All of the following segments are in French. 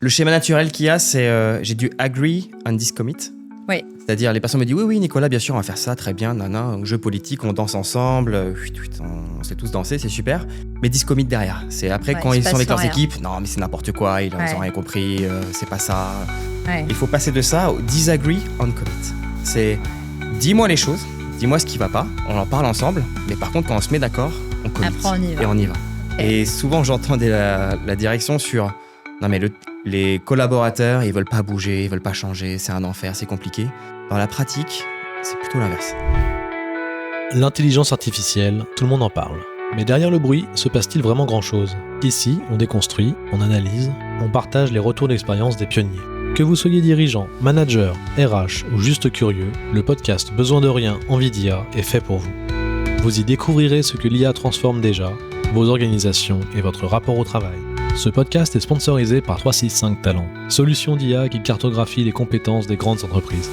Le schéma naturel qu'il y a, c'est j'ai du agree on discommit. Oui. C'est-à-dire, les personnes me disent oui, Nicolas, bien sûr, on va faire ça, très bien, jeu politique, on danse ensemble, on sait tous danser, c'est super. Mais discommit derrière. C'est après, quand ils sont avec leurs équipes, non, mais c'est n'importe quoi, ils n'ont rien compris, c'est pas ça. Ouais. Il faut passer de ça au disagree on commit. C'est dis-moi les choses, dis-moi ce qui va pas, on en parle ensemble, mais par contre, quand on se met d'accord, on commit. Après, et on y va. Et souvent, j'entends la direction sur non, mais les collaborateurs, ils veulent pas bouger, ils veulent pas changer, c'est un enfer, c'est compliqué. Dans la pratique, c'est plutôt l'inverse. L'intelligence artificielle, tout le monde en parle. Mais derrière le bruit, se passe-t-il vraiment grand-chose ? Ici, on déconstruit, on analyse, on partage les retours d'expérience des pionniers. Que vous soyez dirigeant, manager, RH ou juste curieux, le podcast Besoin de rien, envie d'IA est fait pour vous. Vous y découvrirez ce que l'IA transforme déjà, vos organisations et votre rapport au travail. Ce podcast est sponsorisé par 365 Talents, solution d'IA qui cartographie les compétences des grandes entreprises.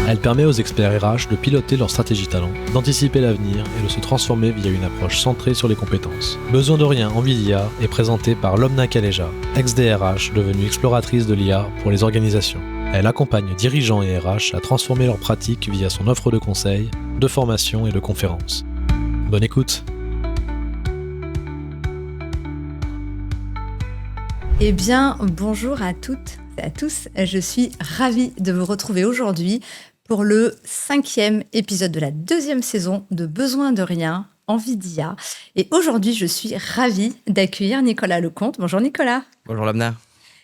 Elle permet aux experts RH de piloter leur stratégie talent, d'anticiper l'avenir et de se transformer via une approche centrée sur les compétences. Besoin de rien, envie d'IA est présenté par Lomna Kaleja, ex-DRH devenue exploratrice de l'IA pour les organisations. Elle accompagne dirigeants et RH à transformer leurs pratiques via son offre de conseils, de formation et de conférences. Bonne écoute. Eh bien, bonjour à toutes et à tous. Je suis ravie de vous retrouver aujourd'hui pour le 5e épisode de la 2e saison de Besoin de rien, envie d'IA. Et aujourd'hui, je suis ravie d'accueillir Nicolas Lecomte. Bonjour Nicolas. Bonjour Lomna.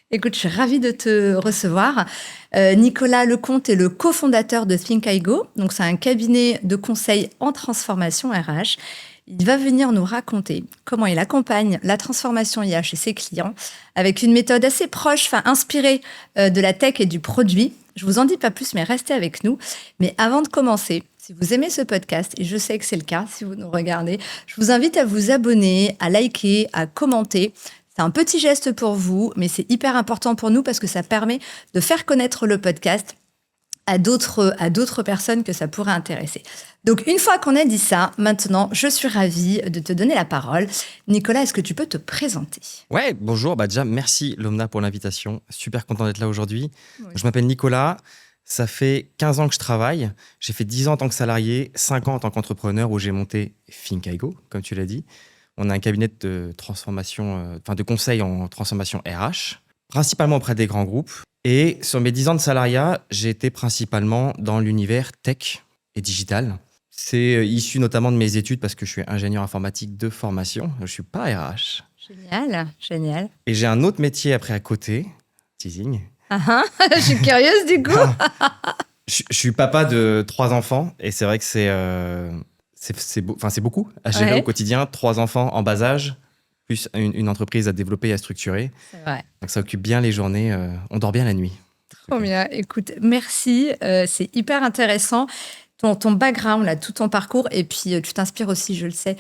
Écoute, je suis ravie de te recevoir. Nicolas Lecomte est le cofondateur de ThinkIGo. Donc, c'est un cabinet de conseil en transformation RH. Il va venir nous raconter comment il accompagne la transformation IA chez ses clients avec une méthode assez proche, inspirée de la tech et du produit. Je ne vous en dis pas plus, mais restez avec nous. Mais avant de commencer, si vous aimez ce podcast, et je sais que c'est le cas si vous nous regardez, je vous invite à vous abonner, à liker, à commenter. C'est un petit geste pour vous, mais c'est hyper important pour nous parce que ça permet de faire connaître le podcast à d'autres personnes que ça pourrait intéresser. Donc, une fois qu'on a dit ça, maintenant, je suis ravie de te donner la parole. Nicolas, est-ce que tu peux te présenter ? Ouais, bonjour. Déjà, merci Lomna pour l'invitation. Super content d'être là aujourd'hui. Oui. Je m'appelle Nicolas. Ça fait 15 ans que je travaille. J'ai fait 10 ans en tant que salarié, 5 ans en tant qu'entrepreneur où j'ai monté ThinkIGo, comme tu l'as dit. On a un cabinet de transformation, de conseil en transformation RH, principalement auprès des grands groupes. Et sur mes 10 ans de salariat, j'ai été principalement dans l'univers tech et digital. C'est issu notamment de mes études parce que je suis ingénieur informatique de formation. Je ne suis pas RH. Génial. Et j'ai un autre métier après à côté, teasing. Je suis curieuse du coup. Je suis papa de 3 enfants et c'est vrai que c'est beaucoup à gérer au quotidien. 3 enfants en bas âge, plus une entreprise à développer et à structurer. C'est vrai. Donc ça occupe bien les journées. On dort bien la nuit. Trop bien. Écoute, merci. C'est hyper intéressant. Ton background, là, tout ton parcours, et puis tu t'inspires aussi, je le sais,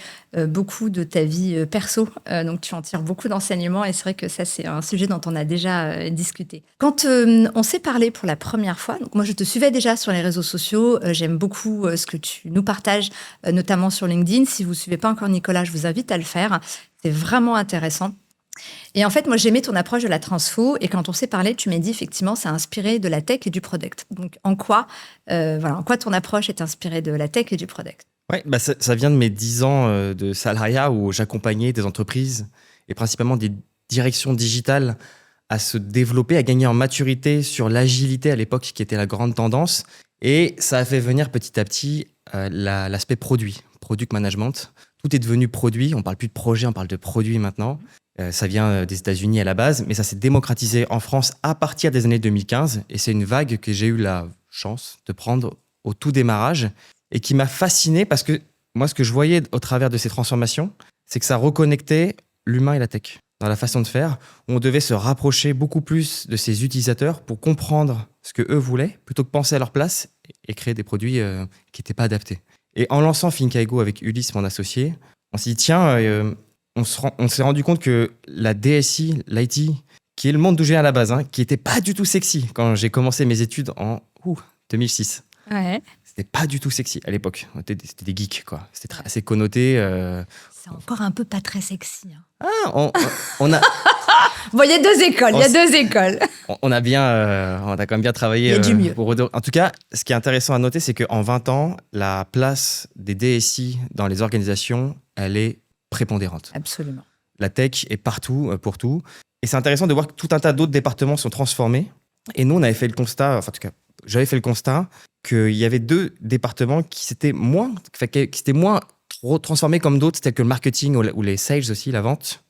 beaucoup de ta vie perso. Donc tu en tires beaucoup d'enseignements et c'est vrai que ça, c'est un sujet dont on a déjà discuté. Quand on s'est parlé pour la première fois, donc moi je te suivais déjà sur les réseaux sociaux, j'aime beaucoup ce que tu nous partages, notamment sur LinkedIn. Si vous ne suivez pas encore Nicolas, je vous invite à le faire. C'est vraiment intéressant. Et en fait, moi, j'aimais ton approche de la transfo. Et quand on s'est parlé, tu m'as dit, effectivement, c'est inspiré de la tech et du product. Donc, en quoi ton approche est inspirée de la tech et du product ? Ouais, ça vient de mes 10 ans de salariat où j'accompagnais des entreprises et principalement des directions digitales à se développer, à gagner en maturité sur l'agilité à l'époque qui était la grande tendance. Et ça a fait venir petit à petit l'aspect product management. Tout est devenu produit. On ne parle plus de projet, on parle de produit maintenant. Ça vient des États-Unis à la base, mais ça s'est démocratisé en France à partir des années 2015. Et c'est une vague que j'ai eu la chance de prendre au tout démarrage et qui m'a fasciné parce que moi, ce que je voyais au travers de ces transformations, c'est que ça reconnectait l'humain et la tech dans la façon de faire, où on devait se rapprocher beaucoup plus de ses utilisateurs pour comprendre ce que eux voulaient, plutôt que penser à leur place et créer des produits qui n'étaient pas adaptés. Et en lançant ThinkIGo avec Ulysse, mon associé, on s'est dit, tiens, on s'est rendu compte que la DSI, l'IT, qui est le monde d'où je viens à la base, qui n'était pas du tout sexy quand j'ai commencé mes études en 2006. Ouais. C'était pas du tout sexy à l'époque. C'était des geeks, quoi. C'était assez connoté. C'est encore un peu pas très sexy. On a... Bon, il y a deux écoles. On a quand même bien travaillé. Il y a du mieux. En tout cas, ce qui est intéressant à noter, c'est qu'en 20 ans, la place des DSI dans les organisations, elle est prépondérante. Absolument. La tech est partout, pour tout. Et c'est intéressant de voir que tout un tas d'autres départements sont transformés. Et nous, on avait fait le constat, enfin, en tout cas, j'avais fait le constat qu'il y avait 2 départements qui s'étaient moins trop transformés comme d'autres, tels que le marketing ou les sales aussi, la vente,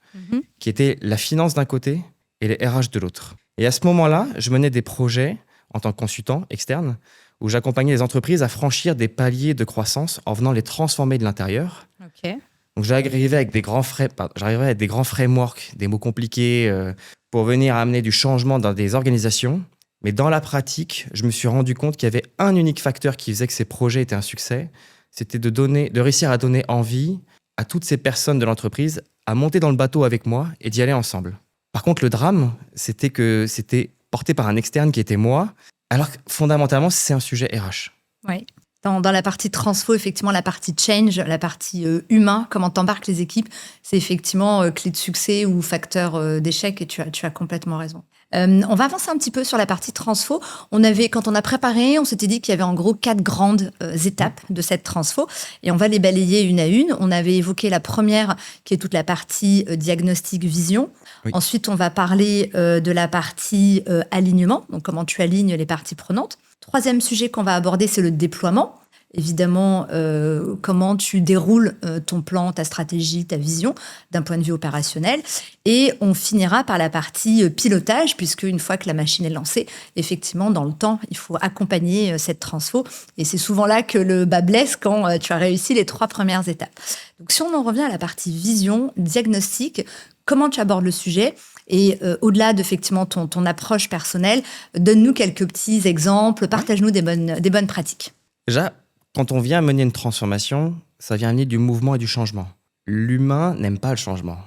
qui étaient la finance d'un côté et les RH de l'autre. Et à ce moment-là, je menais des projets en tant que consultant externe où j'accompagnais les entreprises à franchir des paliers de croissance en venant les transformer de l'intérieur. Ok. Donc j'arrivais avec des grands frameworks, des mots compliqués pour venir amener du changement dans des organisations. Mais dans la pratique, je me suis rendu compte qu'il y avait un unique facteur qui faisait que ces projets étaient un succès. C'était de réussir à donner envie à toutes ces personnes de l'entreprise à monter dans le bateau avec moi et d'y aller ensemble. Par contre, le drame, c'était que c'était porté par un externe qui était moi, alors que fondamentalement, c'est un sujet RH. Oui. Dans la partie transfo, effectivement, la partie change, la partie humain, comment t'embarques les équipes, c'est effectivement clé de succès ou facteur d'échec et tu as complètement raison. On va avancer un petit peu sur la partie transfo. Quand on a préparé, on s'était dit qu'il y avait en gros 4 grandes étapes de cette transfo et on va les balayer une à une. On avait évoqué la première qui est toute la partie diagnostic vision. Oui. Ensuite, on va parler de la partie alignement, donc comment tu alignes les parties prenantes. Troisième sujet qu'on va aborder, c'est le déploiement. Évidemment, comment tu déroules ton plan, ta stratégie, ta vision d'un point de vue opérationnel. Et on finira par la partie pilotage, puisque une fois que la machine est lancée, effectivement, dans le temps, il faut accompagner cette transfo. Et c'est souvent là que le bas blesse quand tu as réussi les 3 premières étapes. Donc, si on en revient à la partie vision, diagnostic, comment tu abordes le sujet ? Et au-delà d'effectivement ton approche personnelle, donne-nous quelques petits exemples, partage-nous des bonnes pratiques. Déjà, quand on vient mener une transformation, ça vient amener du mouvement et du changement. L'humain n'aime pas le changement.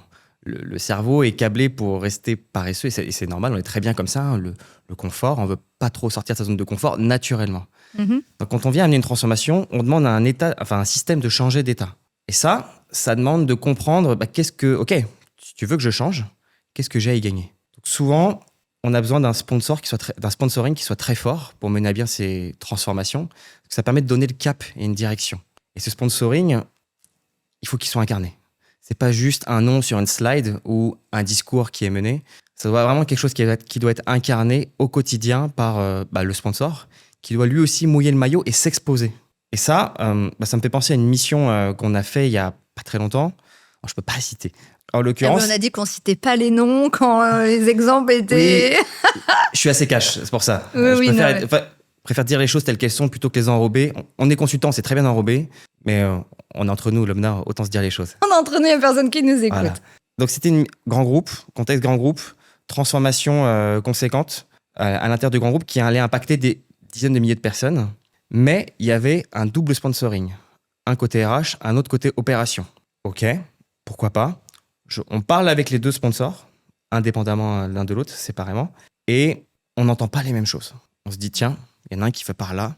Le cerveau est câblé pour rester paresseux, et c'est normal, on est très bien comme ça, hein, le confort, on ne veut pas trop sortir de sa zone de confort naturellement. Donc, quand on vient amener une transformation, on demande à un système de changer d'état. Et ça demande de comprendre, si tu veux que je change, qu'est-ce que j'ai à y gagner ? Donc, souvent, on a besoin d'un sponsoring qui soit très fort pour mener à bien ces transformations. Ça permet de donner le cap et une direction. Et ce sponsoring, il faut qu'il soit incarné. C'est pas juste un nom sur une slide ou un discours qui est mené. Ça doit vraiment quelque chose qui doit être incarné au quotidien par le sponsor, qui doit lui aussi mouiller le maillot et s'exposer. Et ça me fait penser à une mission qu'on a fait il y a pas très longtemps. Alors, je peux pas la citer. En l'occurrence, on a dit qu'on citait pas les noms quand les exemples étaient... Oui, je suis assez cash, c'est pour ça. Je préfère dire les choses telles qu'elles sont plutôt que les enrober. On est consultant, c'est très bien enrobé, mais on est entre nous, Lomna, autant se dire les choses. On est entre nous, il n'y a personne qui nous écoute. Voilà. Donc c'était un grand groupe, contexte grand groupe, transformation conséquente à l'intérieur du grand groupe qui allait impacter des dizaines de milliers de personnes, mais il y avait un double sponsoring. Un côté RH, un autre côté opération. Ok, pourquoi pas. On parle avec les 2 sponsors, indépendamment l'un de l'autre, séparément, et on n'entend pas les mêmes choses. On se dit, tiens, il y en a un qui veut par là,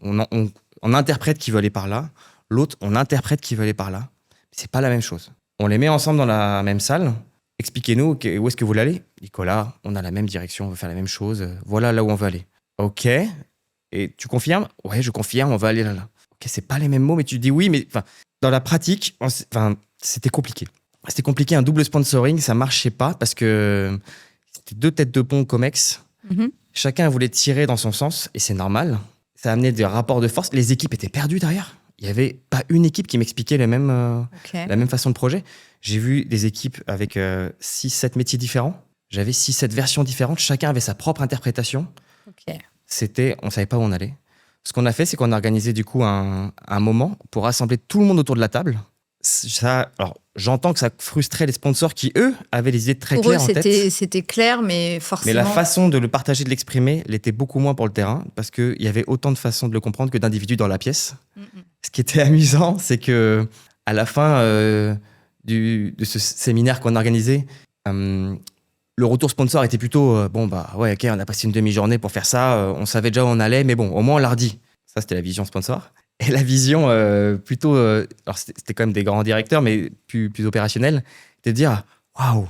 on interprète qui veut aller par là, l'autre, on interprète qui veut aller par là. C'est pas la même chose. On les met ensemble dans la même salle, expliquez-nous où est-ce que vous voulez aller. Nicolas, on a la même direction, on veut faire la même chose, voilà là où on veut aller. Ok, et tu confirmes ? Ouais, je confirme, on va aller là. Ok, c'est pas les mêmes mots, mais tu dis oui, mais dans la pratique, c'était compliqué. C'était compliqué, un double sponsoring, ça marchait pas parce que c'était 2 têtes de pont COMEX. Chacun voulait tirer dans son sens et c'est normal. Ça a amené des rapports de force. Les équipes étaient perdues derrière. Il n'y avait pas une équipe qui m'expliquait la même façon de projet. J'ai vu des équipes avec 6-7 métiers différents. J'avais 6-7 versions différentes. Chacun avait sa propre interprétation. On ne savait pas où on allait. Ce qu'on a fait, c'est qu'on a organisé du coup un moment pour rassembler tout le monde autour de la table. Alors, j'entends que ça frustrait les sponsors qui, eux, avaient les idées très claires en tête. Pour eux, c'était clair, mais forcément... Mais la façon de le partager, de l'exprimer, l'était beaucoup moins pour le terrain, parce qu'il y avait autant de façons de le comprendre que d'individus dans la pièce. Ce qui était amusant, c'est qu'à la fin de ce séminaire qu'on a organisé, le retour sponsor était plutôt ok, on a passé une demi-journée pour faire ça, on savait déjà où on allait, mais bon, au moins on l'a redit. Ça, c'était la vision sponsor. Et la vision alors c'était quand même des grands directeurs, mais plus opérationnels, c'était de dire waouh,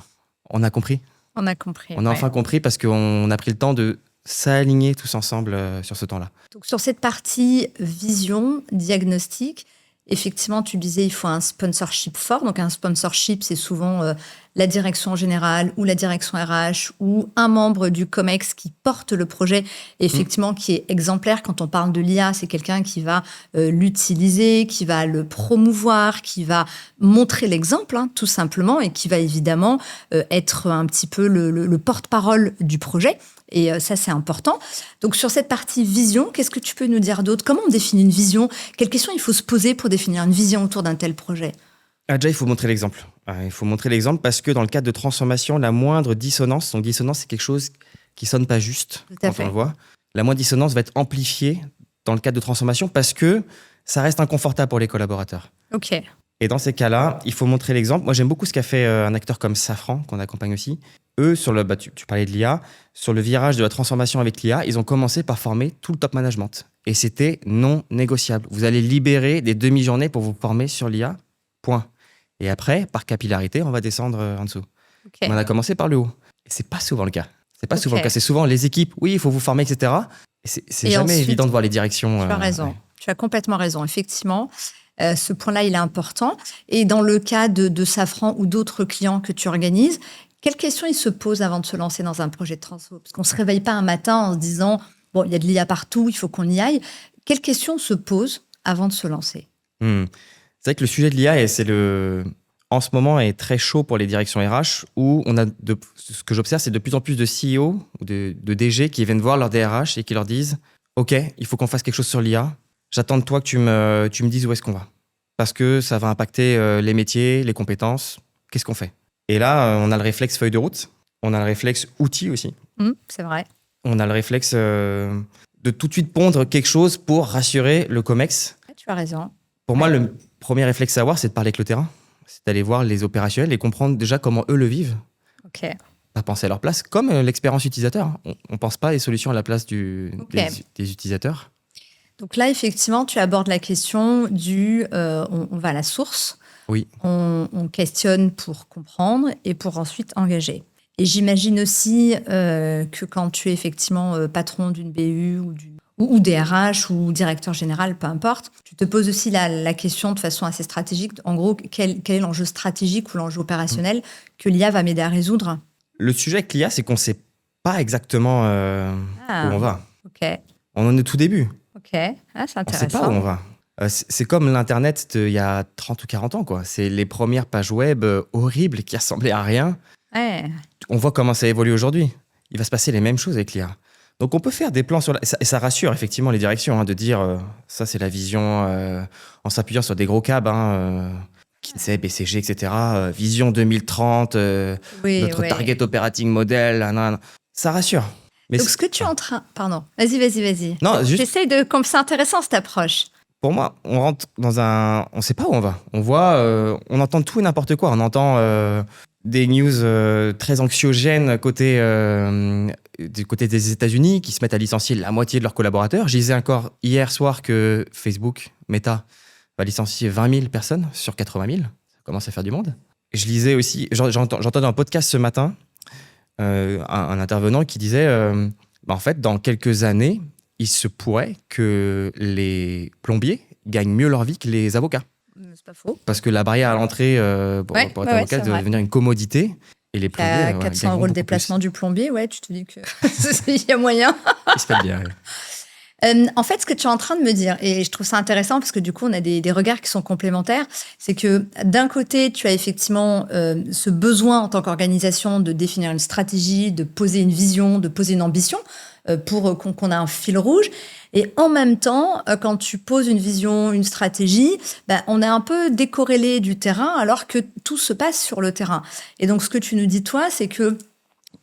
On a compris. On a compris. On a ouais. enfin compris parce qu'on a pris le temps de s'aligner tous ensemble sur ce temps-là. Donc, sur cette partie vision, diagnostic, effectivement, tu disais il faut un sponsorship fort. Donc, un sponsorship, c'est souvent la direction générale ou la direction RH ou un membre du COMEX qui porte le projet, et effectivement, qui est exemplaire. Quand on parle de l'IA, c'est quelqu'un qui va l'utiliser, qui va le promouvoir, qui va montrer l'exemple, hein, tout simplement, et qui va évidemment être un petit peu le porte-parole du projet. Et ça, c'est important. Donc, sur cette partie vision, qu'est-ce que tu peux nous dire d'autre? Comment on définit une vision? Quelles questions il faut se poser pour définir une vision autour d'un tel projet? Déjà, il faut montrer l'exemple. Il faut montrer l'exemple parce que dans le cadre de transformation, la moindre dissonance, donc dissonance, c'est quelque chose qui sonne pas juste Tout à quand fait. on le voit. La moindre dissonance va être amplifiée dans le cadre de transformation parce que ça reste inconfortable pour les collaborateurs. OK. Et dans ces cas-là, il faut montrer l'exemple. Moi, j'aime beaucoup ce qu'a fait un acteur comme Safran, qu'on accompagne aussi. Eux, tu parlais de l'IA, sur le virage de la transformation avec l'IA, ils ont commencé par former tout le top management. Et c'était non négociable. Vous allez libérer des demi-journées pour vous former sur l'IA, point. Et après, par capillarité, on va descendre en dessous. OK. On a commencé par le haut. Et c'est pas souvent le cas. C'est pas Ok. souvent le cas. C'est souvent les équipes, oui, il faut vous former, etc. Et c'est Et jamais ensuite, évident de voir les directions. Tu as raison. Ouais. Tu as complètement raison. Effectivement, ce point-là, il est important. Et dans le cas de Safran ou d'autres clients que tu organises, quelles questions ils se posent avant de se lancer dans un projet de transfo? Parce qu'on ne se réveille pas un matin en se disant, bon, il y a de l'IA partout, il faut qu'on y aille. Quelles questions se posent avant de se lancer? C'est vrai que le sujet de l'IA, en ce moment, est très chaud pour les directions RH, où ce que j'observe, c'est de plus en plus de CEO ou de DG qui viennent voir leur DRH et qui leur disent « Ok, il faut qu'on fasse quelque chose sur l'IA. J'attends de toi que tu me dises où est-ce qu'on va. Parce que ça va impacter les métiers, les compétences. Qu'est-ce qu'on fait ?» Et là, on a le réflexe feuille de route. On a le réflexe outil aussi. C'est vrai. On a le réflexe de tout de suite pondre quelque chose pour rassurer le COMEX. Tu as raison. Pour moi, le premier réflexe à avoir, c'est de parler avec le terrain. C'est d'aller voir les opérationnels et comprendre déjà comment eux le vivent. OK. Pas penser à leur place, comme l'expérience utilisateur. On ne pense pas les solutions à la place des utilisateurs. Donc là, effectivement, tu abordes la question on va à la source, Oui. on questionne pour comprendre et pour ensuite engager. Et j'imagine aussi que quand tu es effectivement patron d'une BU ou DRH ou directeur général, peu importe, tu te poses aussi la question de façon assez stratégique. En gros, quel est l'enjeu stratégique ou l'enjeu opérationnel que l'IA va m'aider à résoudre? Le sujet avec l'IA, c'est qu'on ne sait pas exactement où on va. OK. On en est au tout début. OK. C'est On ne intéressant. sait pas où on va. C'est comme l'Internet il y a 30 ou 40 ans, quoi. C'est les premières pages web horribles qui ressemblaient à rien. Ouais. On voit comment ça évolue aujourd'hui. Il va se passer les mêmes choses avec l'IA. Donc, on peut faire des plans et ça rassure effectivement les directions de dire ça, c'est la vision en s'appuyant sur des gros câbles, Kinsey, BCG, etc. Vision 2030, notre target operating model. Nanana. Ça rassure. Mais Donc, ce que tu es en train... Pardon. Vas-y. Non, juste... J'essaye de... Comme c'est intéressant, cette approche. Pour moi, on rentre dans on ne sait pas où on va. On voit, on entend tout et n'importe quoi. On entend des news très anxiogènes du côté des États-Unis qui se mettent à licencier la moitié de leurs collaborateurs. Je disais encore hier soir que Facebook, Meta, va licencier 20 000 personnes sur 80 000. Ça commence à faire du monde. Je lisais aussi, j'entendais un podcast ce matin, un intervenant qui disait en fait, dans quelques années, il se pourrait que les plombiers gagnent mieux leur vie que les avocats. C'est pas faux. Parce que la barrière à l'entrée pour être avocat va devenir une commodité. Et les plombiers. 400 € le déplacement du plombier, tu te dis qu'il y a moyen. Il se fait bien. En fait, ce que tu es en train de me dire, et je trouve ça intéressant parce que du coup, on a des regards qui sont complémentaires, c'est que d'un côté, tu as effectivement ce besoin en tant qu'organisation de définir une stratégie, de poser une vision, de poser une ambition pour qu'on ait un fil rouge. Et en même temps, quand tu poses une vision, une stratégie, on est un peu décorrélé du terrain alors que tout se passe sur le terrain. Et donc, ce que tu nous dis, toi, c'est que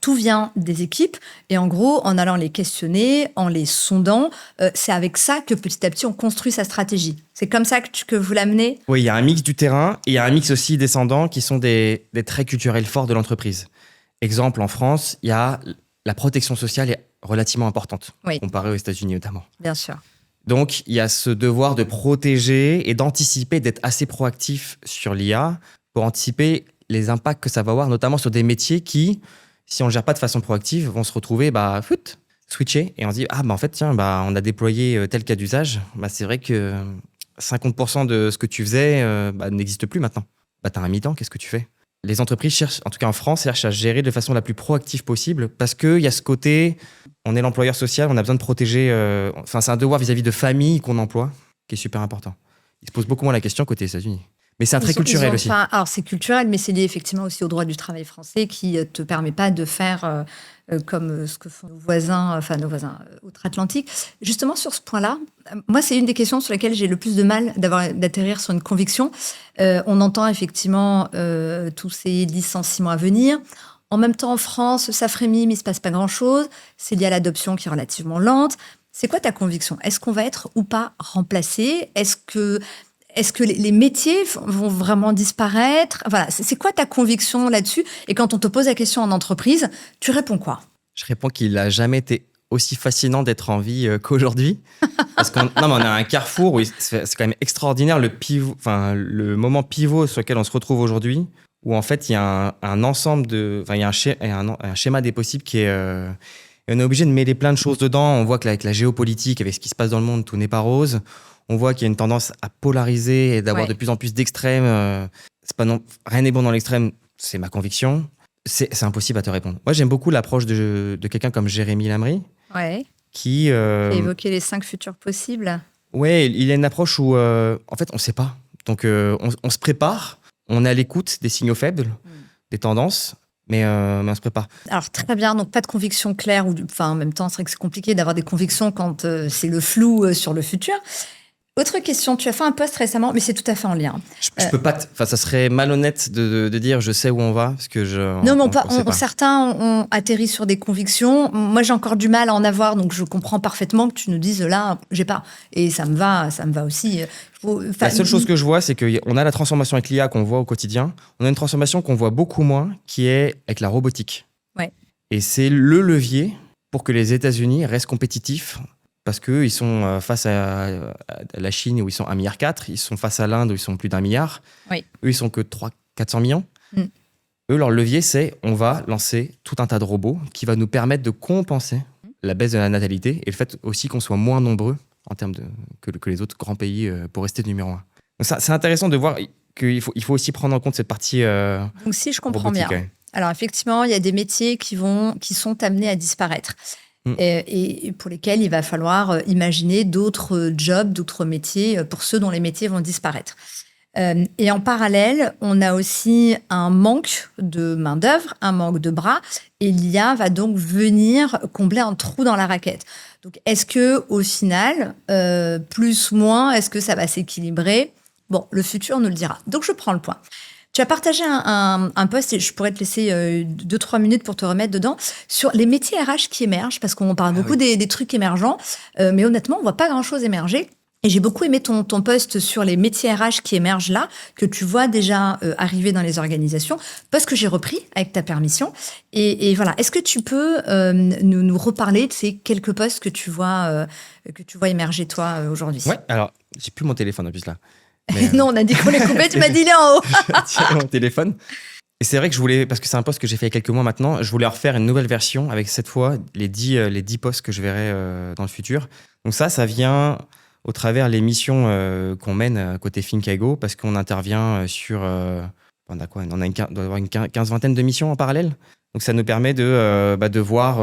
tout vient des équipes et en gros, en allant les questionner, en les sondant, c'est avec ça que petit à petit, on construit sa stratégie. C'est comme ça que vous l'amenez? Oui, il y a un mix du terrain et il y a un mix aussi descendant qui sont des traits culturels forts de l'entreprise. Exemple, en France, il y a la protection sociale est relativement importante, comparée aux États-Unis notamment. Bien sûr. Donc, il y a ce devoir de protéger et d'anticiper, d'être assez proactif sur l'IA pour anticiper les impacts que ça va avoir, notamment sur des métiers qui, si on ne gère pas de façon proactive, vont se retrouver switcher et on se dit en fait tiens on a déployé tel cas d'usage, c'est vrai que 50% de ce que tu faisais n'existe plus maintenant. T'as un mi-temps, qu'est-ce que tu fais? Les entreprises cherchent, en tout cas en France, cherchent à gérer de façon la plus proactive possible parce qu'il y a ce côté, on est l'employeur social, on a besoin de protéger, c'est un devoir vis-à-vis de famille qu'on emploie qui est super important. Ils se posent beaucoup moins la question côté États-Unis. Mais c'est un trait culturel aussi. Alors, c'est culturel, mais c'est lié effectivement aussi au droit du travail français qui ne te permet pas de faire comme ce que font nos voisins outre-Atlantique. Justement, sur ce point-là, moi, c'est une des questions sur lesquelles j'ai le plus de mal d'atterrir sur une conviction. On entend effectivement tous ces licenciements à venir. En même temps, en France, ça frémit, mais il ne se passe pas grand-chose. C'est lié à l'adoption qui est relativement lente. C'est quoi ta conviction? Est-ce qu'on va être ou pas remplacé? Est-ce que les métiers vont vraiment disparaître? Voilà, c'est quoi ta conviction là-dessus? Et quand on te pose la question en entreprise, tu réponds quoi? Je réponds qu'il n'a jamais été aussi fascinant d'être en vie qu'aujourd'hui. Parce qu'on on a un carrefour où c'est quand même extraordinaire le moment pivot sur lequel on se retrouve aujourd'hui, où en fait il y a un ensemble il y a un schéma des possibles qui est... et on est obligé de mêler plein de choses dedans. On voit qu'avec la géopolitique, avec ce qui se passe dans le monde, tout n'est pas rose. On voit qu'il y a une tendance à polariser et d'avoir de plus en plus d'extrêmes. Rien n'est bon dans l'extrême, c'est ma conviction. C'est impossible à te répondre. Moi, j'aime beaucoup l'approche de quelqu'un comme Jérémy Lamry, qui... évoquer les 5 futurs possibles. Ouais, il y a une approche où, en fait, on ne sait pas. Donc, on se prépare, on est à l'écoute des signaux faibles, des tendances, mais on se prépare. Alors, très bien, donc pas de conviction claire. En même temps, c'est vrai que c'est compliqué d'avoir des convictions quand c'est le flou sur le futur. Autre question, tu as fait un post récemment, mais c'est tout à fait en lien. Je peux pas... ça serait malhonnête de dire je sais où on va, parce que Non, mais certains ont atterri sur des convictions. Moi, j'ai encore du mal à en avoir, donc je comprends parfaitement que tu nous dises là, j'ai pas. Et ça me va aussi. La seule chose que je vois, c'est qu'on a la transformation avec l'IA qu'on voit au quotidien. On a une transformation qu'on voit beaucoup moins, qui est avec la robotique. Ouais. Et c'est le levier pour que les États-Unis restent compétitifs. Parce qu'eux, ils sont face à la Chine où ils sont 1,4 milliard, ils sont face à l'Inde où ils sont plus d'1 milliard. Oui. Eux, ils sont que 400 millions. Eux, leur levier, c'est on va lancer tout un tas de robots qui va nous permettre de compenser la baisse de la natalité et le fait aussi qu'on soit moins nombreux en termes que les autres grands pays pour rester numéro 1. Donc ça, c'est intéressant de voir qu'il faut aussi prendre en compte cette partie Donc si je comprends robotique, bien, alors effectivement, il y a des métiers qui sont amenés à disparaître. Et pour lesquels il va falloir imaginer d'autres jobs, d'autres métiers pour ceux dont les métiers vont disparaître. Et en parallèle, on a aussi un manque de main-d'œuvre, un manque de bras, et l'IA va donc venir combler un trou dans la raquette. Donc, est-ce que au final, plus, moins, est-ce que ça va s'équilibrer? Bon, le futur nous le dira. Donc, je prends le point. Tu as partagé un post, et je pourrais te laisser 2-3 minutes pour te remettre dedans, sur les métiers RH qui émergent, parce qu'on parle beaucoup des trucs émergents, mais honnêtement, on ne voit pas grand-chose émerger. Et j'ai beaucoup aimé ton post sur les métiers RH qui émergent là, que tu vois déjà arriver dans les organisations, post que j'ai repris avec ta permission. Et voilà, est-ce que tu peux nous reparler de ces quelques postes que tu vois émerger toi aujourd'hui? Ouais, alors, j'ai plus mon téléphone en plus là. Mais, non, on a dit qu'on les coupait, tu m'as dit il est en haut. Tiens, mon téléphone. Et c'est vrai que je voulais, parce que c'est un post que j'ai fait il y a quelques mois maintenant, je voulais refaire une nouvelle version avec cette fois les 10 posts que je verrai dans le futur. Donc ça vient au travers les missions qu'on mène côté Thinkigo, parce qu'on intervient sur... on doit avoir une quinzaine de missions en parallèle. Donc ça nous permet de voir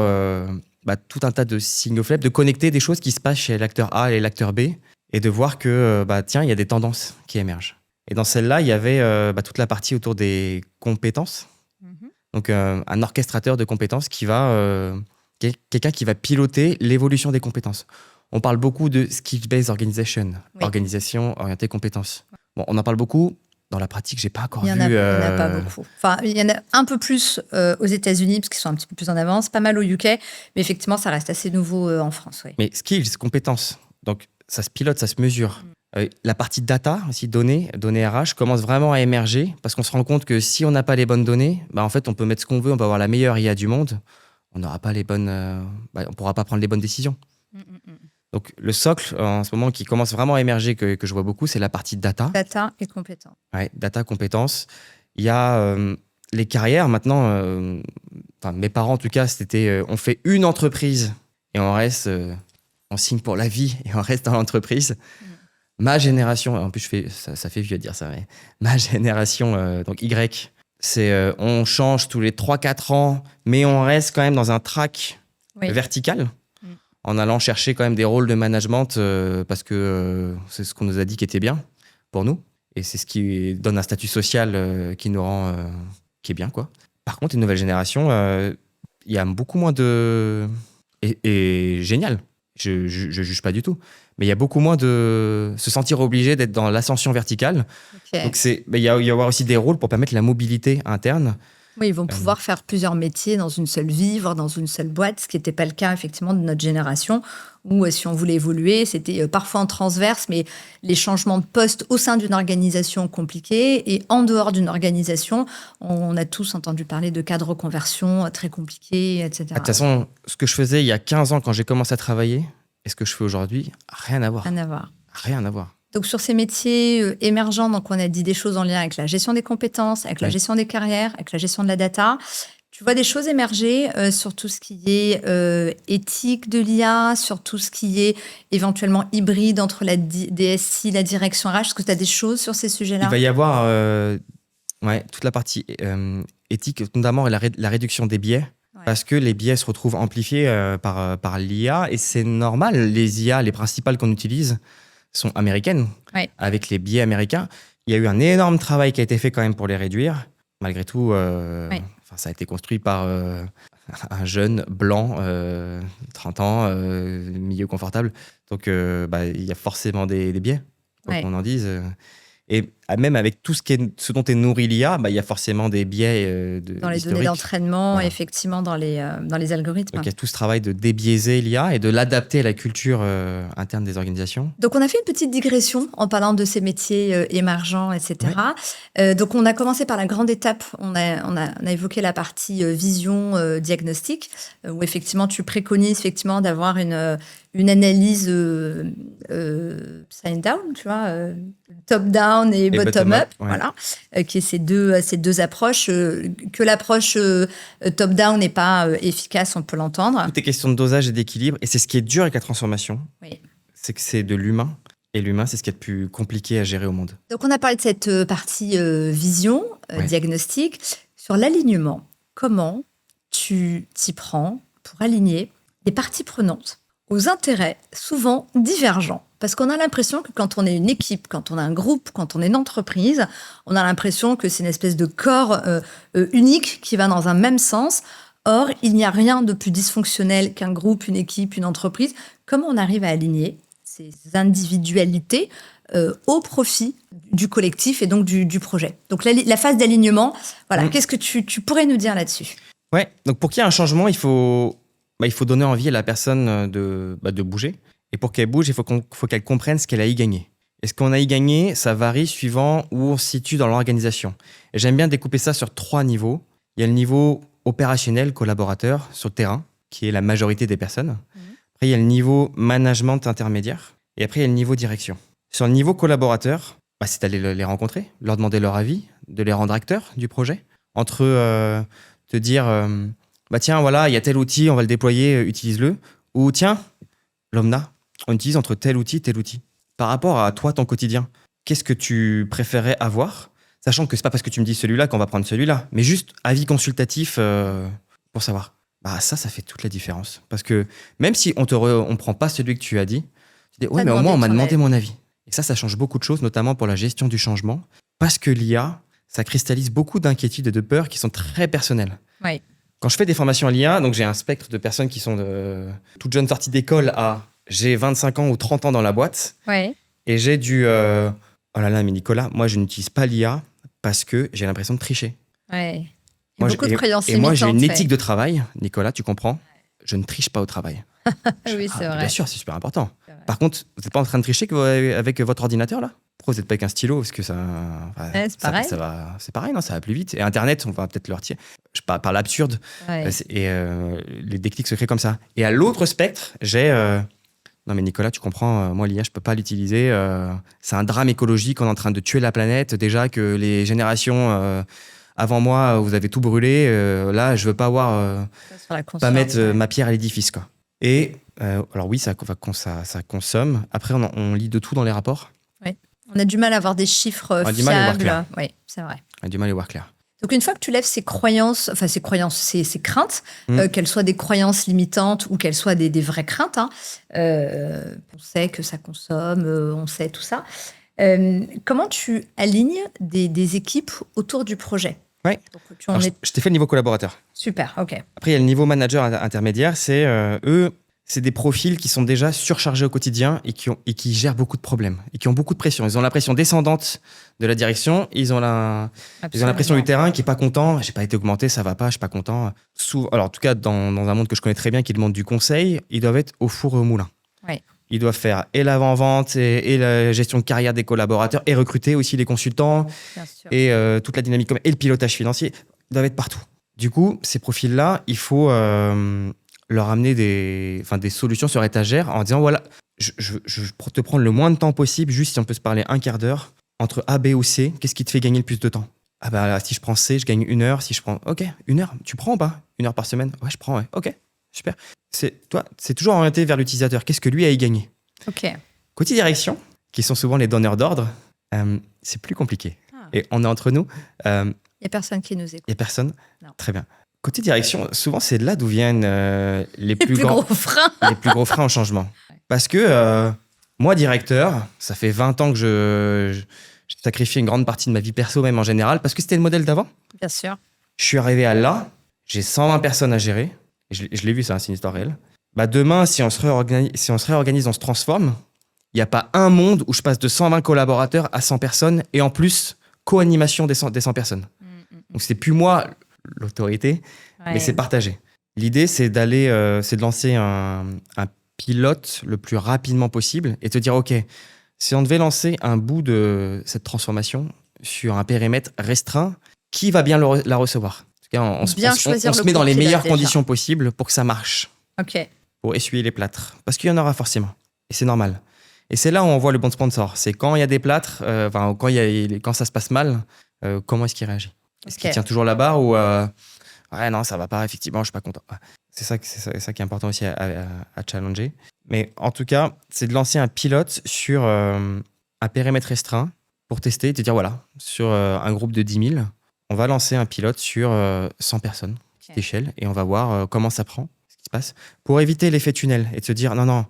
tout un tas de signaux faibles, de connecter des choses qui se passent chez l'acteur A et l'acteur B, et de voir que, tiens, il y a des tendances qui émergent. Et dans celle-là, il y avait toute la partie autour des compétences. Donc, un orchestrateur de compétences qui va... quelqu'un qui va piloter l'évolution des compétences. On parle beaucoup de skill-based organization, organisation orientée compétences. Bon, on en parle beaucoup. Dans la pratique, j'ai pas encore vu... Il n'y en a pas beaucoup. Enfin, il y en a un peu plus aux États-Unis, parce qu'ils sont un petit peu plus en avance, pas mal au UK, mais effectivement, ça reste assez nouveau en France. Oui. Mais skills, compétences, donc ça se pilote, ça se mesure. La partie data, aussi données RH, commence vraiment à émerger, parce qu'on se rend compte que si on n'a pas les bonnes données, en fait, on peut mettre ce qu'on veut, on peut avoir la meilleure IA du monde, on n'aura pas les bonnes... on pourra pas prendre les bonnes décisions. Donc, le socle, en ce moment, qui commence vraiment à émerger, que je vois beaucoup, c'est la partie data. Data et compétences. Ouais, data, compétences. Il y a les carrières, maintenant, enfin, mes parents en tout cas, c'était on fait une entreprise et on reste, on signe pour la vie et on reste dans l'entreprise. Ma génération, en plus ça fait vieux de dire ça, mais ma génération, donc Y, c'est on change tous les 3-4 ans, mais on reste quand même dans un track vertical, en allant chercher quand même des rôles de management parce que c'est ce qu'on nous a dit qui était bien pour nous. Et c'est ce qui donne un statut social qui nous rend... qui est bien, quoi. Par contre, une nouvelle génération, il y a beaucoup moins de... Et génial, je juge pas du tout. Mais il y a beaucoup moins de se sentir obligé d'être dans l'ascension verticale. Ok. Donc, il y avoir aussi des rôles pour permettre la mobilité interne. Oui, ils vont pouvoir faire plusieurs métiers dans une seule vie, voire dans une seule boîte, ce qui n'était pas le cas effectivement de notre génération, où si on voulait évoluer, c'était parfois en transverse, mais les changements de poste au sein d'une organisation compliquée et en dehors d'une organisation, on a tous entendu parler de cas de reconversion très compliqués, etc. De toute façon, ce que je faisais il y a 15 ans quand j'ai commencé à travailler, et ce que je fais aujourd'hui, rien à voir. Rien à voir. Rien à voir. Donc, sur ces métiers émergents, donc on a dit des choses en lien avec la gestion des compétences, avec la gestion des carrières, avec la gestion de la data. Tu vois des choses émerger sur tout ce qui est éthique de l'IA, sur tout ce qui est éventuellement hybride entre la DSI, la direction RH. Est-ce que tu as des choses sur ces sujets-là? Il va y avoir toute la partie éthique, notamment la réduction des biais. Parce que les biais se retrouvent amplifiés par l'IA. Et c'est normal, les IA, les principales qu'on utilise, sont américaines, avec les biais américains. Il y a eu un énorme travail qui a été fait quand même pour les réduire. Malgré tout, ça a été construit par un jeune blanc, 30 ans, milieu confortable. Donc, il y a forcément des biais, quoi qu'on en dise. Et même avec tout ce dont est nourri l'IA, il y a forcément des biais dans les données d'entraînement, effectivement, dans les algorithmes. Donc, il y a tout ce travail de débiaiser l'IA et de l'adapter à la culture interne des organisations. Donc, on a fait une petite digression en parlant de ces métiers émergents, etc. Donc, on a commencé par la grande étape. On a évoqué la partie vision diagnostic, où effectivement, tu préconises effectivement d'avoir une analyse side down, tu vois, top down et bottom up, voilà, qui est ces deux approches. Que l'approche top down n'est pas efficace, on peut l'entendre. Tout est question de dosage et d'équilibre, et c'est ce qui est dur avec la transformation. C'est que c'est de l'humain, et l'humain, c'est ce qui est le plus compliqué à gérer au monde. Donc, on a parlé de cette partie vision, diagnostic. Sur l'alignement, comment tu t'y prends pour aligner les parties prenantes aux intérêts souvent divergents? Parce qu'on a l'impression que quand on est une équipe, quand on a un groupe, quand on est une entreprise, on a l'impression que c'est une espèce de corps unique qui va dans un même sens. Or, il n'y a rien de plus dysfonctionnel qu'un groupe, une équipe, une entreprise. Comment on arrive à aligner ces individualités au profit du collectif et donc du projet? Donc, la phase d'alignement, voilà. Qu'est-ce que tu pourrais nous dire là-dessus? Donc pour qu'il y ait un changement, il faut donner envie à la personne de bouger. Et pour qu'elle bouge, il faut qu'elle comprenne ce qu'elle a y gagné. Et ce qu'on a y gagné, ça varie suivant où on se situe dans l'organisation. Et j'aime bien découper ça sur 3 niveaux. Il y a le niveau opérationnel, collaborateur, sur le terrain, qui est la majorité des personnes. Après, il y a le niveau management intermédiaire. Et après, il y a le niveau direction. Sur le niveau collaborateur, c'est d'aller les rencontrer, leur demander leur avis, de les rendre acteurs du projet. Entre te dire... tiens, voilà, il y a tel outil, on va le déployer, utilise-le. Ou tiens, l'Omna, on utilise entre tel outil. Par rapport à toi, ton quotidien, qu'est-ce que tu préférais avoir? Sachant que c'est pas parce que tu me dis celui-là qu'on va prendre celui-là, mais juste avis consultatif pour savoir. Ça fait toute la différence. Parce que même si on prend pas celui que tu as dit, tu dis, ouais, mais au moins on m'a demandé mon avis. Et ça change beaucoup de choses, notamment pour la gestion du changement. Parce que l'IA, ça cristallise beaucoup d'inquiétudes et de peurs qui sont très personnelles. Oui. Quand je fais des formations à l'IA, donc j'ai un spectre de personnes qui sont toutes jeunes sorties d'école à j'ai 25 ans ou 30 ans dans la boîte. Et j'ai du oh là là, mais Nicolas, moi je n'utilise pas l'IA parce que j'ai l'impression de tricher. Beaucoup de croyances limitantes. Et moi j'ai une éthique de travail, Nicolas, tu comprends? Je ne triche pas au travail. Oui, c'est vrai. Bien sûr, c'est super important. Par contre, vous n'êtes pas en train de tricher avec votre ordinateur là? Pourquoi vous n'êtes pas avec un stylo? Parce que ça. C'est pareil. C'est pareil, non, ça va plus vite. Et Internet, on va peut-être le retirer. Je parle par l'absurde. Et les déclics se créent comme ça. Et à l'autre spectre, j'ai. Non, mais Nicolas, tu comprends, moi, l'IA, je ne peux pas l'utiliser. C'est un drame écologique. On est en train de tuer la planète. Déjà que les générations avant moi, vous avez tout brûlé. Là, je veux pas Sur la pas conscience, mettre ouais. ma pierre à l'édifice, quoi. Et alors oui, ça consomme. Après, on lit de tout dans les rapports. On a du mal à avoir des chiffres On a du mal à les voir fiables. clair. Oui, c'est vrai. On a du mal à y voir clair. Donc, une fois que tu lèves ces croyances, ces craintes, qu'elles soient des croyances limitantes ou qu'elles soient des vraies craintes, hein, on sait que ça consomme, on sait tout ça. Comment tu alignes des équipes autour du projet? Ouais. Donc, Alors, je t'ai fait le niveau collaborateur. Super, ok. Après, il y a le niveau manager intermédiaire. C'est eux, c'est des profils qui sont déjà surchargés au quotidien et qui gèrent beaucoup de problèmes et qui ont beaucoup de pression. Ils ont la pression descendante de la direction. Ils ont la pression du terrain qui est pas content. J'ai pas été augmenté, ça va pas, je suis pas content. Alors, en tout cas, dans un monde que je connais très bien qui demande du conseil, ils doivent être au four et au moulin. Ouais. Ils doivent faire et l'avant-vente et la gestion de carrière des collaborateurs et recruter aussi les consultants Bien sûr. et toute la dynamique et le pilotage financier. Ils doivent être partout. Du coup, ces profils-là, il faut leur amener des solutions sur étagère en disant voilà, je pour te prendre le moins de temps possible, juste si on peut se parler un quart d'heure, entre A, B ou C, qu'est-ce qui te fait gagner le plus de temps? Ah bah là, si je prends C, je gagne 1 heure. Si je prends, ok, 1 heure, tu prends ou pas? 1 heure par semaine? Ouais, je prends, ouais. Ok, super. C'est toujours orienté vers l'utilisateur. Qu'est-ce que lui a y gagné? Ok. Côté direction, qui sont souvent les donneurs d'ordre, c'est plus compliqué. Ah. Et on est entre nous. Il n'y a personne qui nous écoute. Il n'y a personne? Non. Très bien. Côté direction, souvent, c'est de là d'où viennent les plus gros freins. les plus gros freins au changement. Parce que moi, directeur, ça fait 20 ans que j'ai sacrifié une grande partie de ma vie perso, même en général, parce que c'était le modèle d'avant. Bien sûr. Je suis arrivé à là, j'ai 120 personnes à gérer. Je l'ai vu, ça, c'est une histoire réelle. Bah, demain, si on se réorganise, on se transforme, il n'y a pas un monde où je passe de 120 collaborateurs à 100 personnes et en plus, co-animation des 100 personnes. Donc, c'est plus moi l'autorité, mais c'est partagé. L'idée, c'est de lancer un pilote le plus rapidement possible et te dire, OK, si on devait lancer un bout de cette transformation sur un périmètre restreint, qui va bien la recevoir? On se met dans les meilleures conditions possibles pour que ça marche. Ok. Pour essuyer les plâtres. Parce qu'il y en aura forcément. Et c'est normal. Et c'est là où on voit le bon sponsor. C'est quand il y a des plâtres, quand ça se passe mal, comment est-ce qu'il réagit? Est-ce qu'il tient toujours la barre ou ouais, non, ça va pas, effectivement, je suis pas content. C'est ça qui est important aussi à challenger. Mais en tout cas, c'est de lancer un pilote sur un périmètre restreint pour tester et te dire voilà, sur un groupe de 10 000, on va lancer un pilote sur 100 personnes, petite échelle, et on va voir comment ça prend, ce qui se passe, pour éviter l'effet tunnel et de se dire non,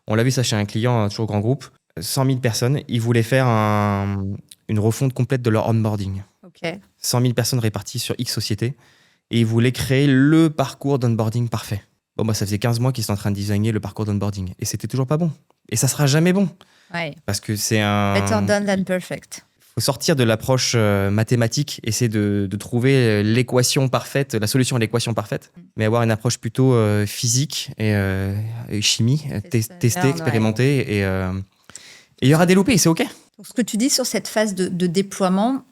on l'a vu ça chez un client, toujours grand groupe, 100 000 personnes, ils voulaient faire une refonte complète de leur onboarding. 100 000 personnes réparties sur X sociétés, et ils voulaient créer le parcours d'onboarding parfait. Bon, bah, ça faisait 15 mois qu'ils sont en train de designer le parcours d'onboarding, et c'était toujours pas bon. Et ça sera jamais bon. Ouais. Parce que c'est un... Better done than perfect. Il faut sortir de l'approche mathématique, essayer de trouver l'équation parfaite, la solution à l'équation parfaite, mais avoir une approche plutôt physique et chimie, tester, expérimenter. Et il y aura des loupés, c'est OK. Donc, ce que tu dis sur cette phase de déploiement,